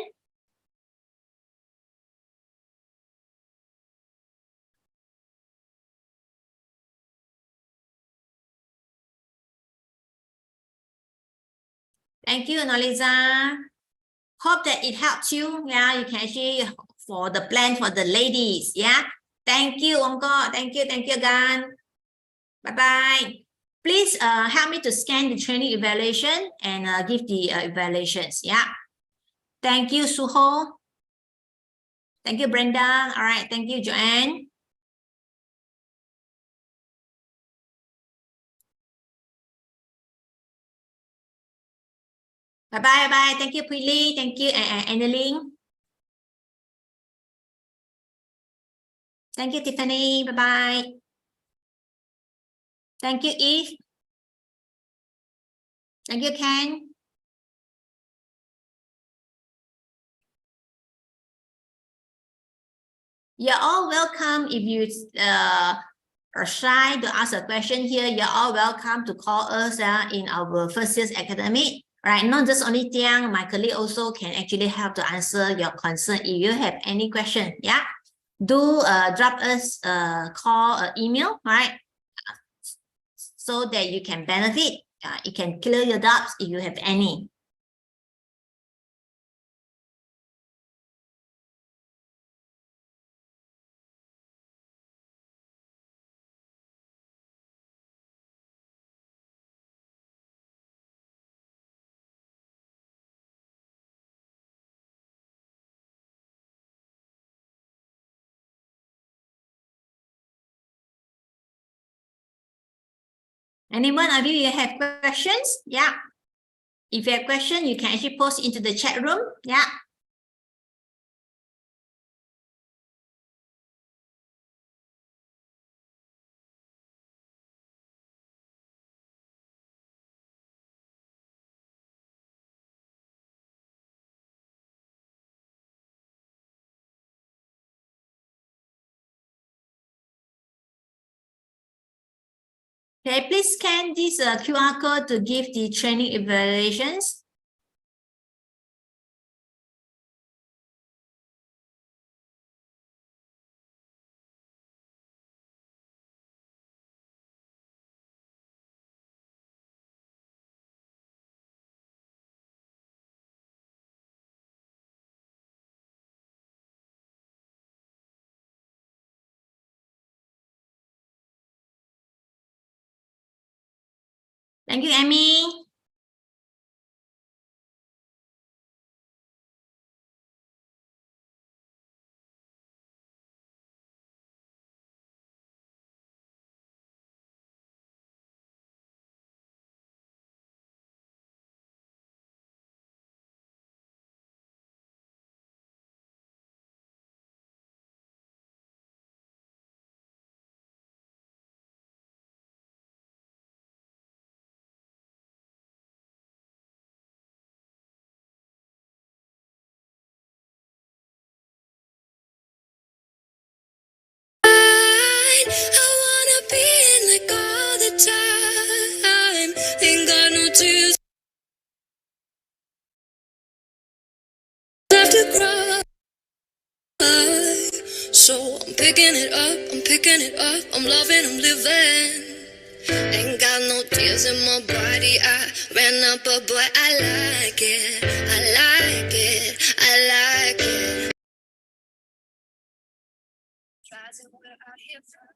Thank you, Noliza. Hope that it helps you. Yeah, you can actually for the plan for the ladies. Yeah. Thank you, Ongko. Thank you, Gan. Bye-bye. Please help me to scan the training evaluation and give the evaluations. Yeah. Thank you, Suho. Thank you, Brenda. All right. Thank you, Joanne. Bye-bye. Bye. Thank you, Pili. Thank you, Annalyn. Thank you, Tiffany. Bye-bye. Thank you, Eve. Thank you, Ken. You're all welcome. If you are shy to ask a question here, you're all welcome to call us in our first year's academic. Right, not just only Tiang, my colleague also can actually help to answer your concern. If you have any question, yeah, do drop us a call or email, right? So that you can benefit. You can clear your doubts if you have any. Anyone of you have questions? Yeah. If you have questions, you can actually post into the chat room. Yeah. Okay, please scan this QR code to give the training evaluations. Thank you, Amy. picking it up, I'm picking it up, I'm loving, I'm living. Ain't got no tears in my body, I ran up a boy, I like it, I like it, I like it. Tries it, we're out here.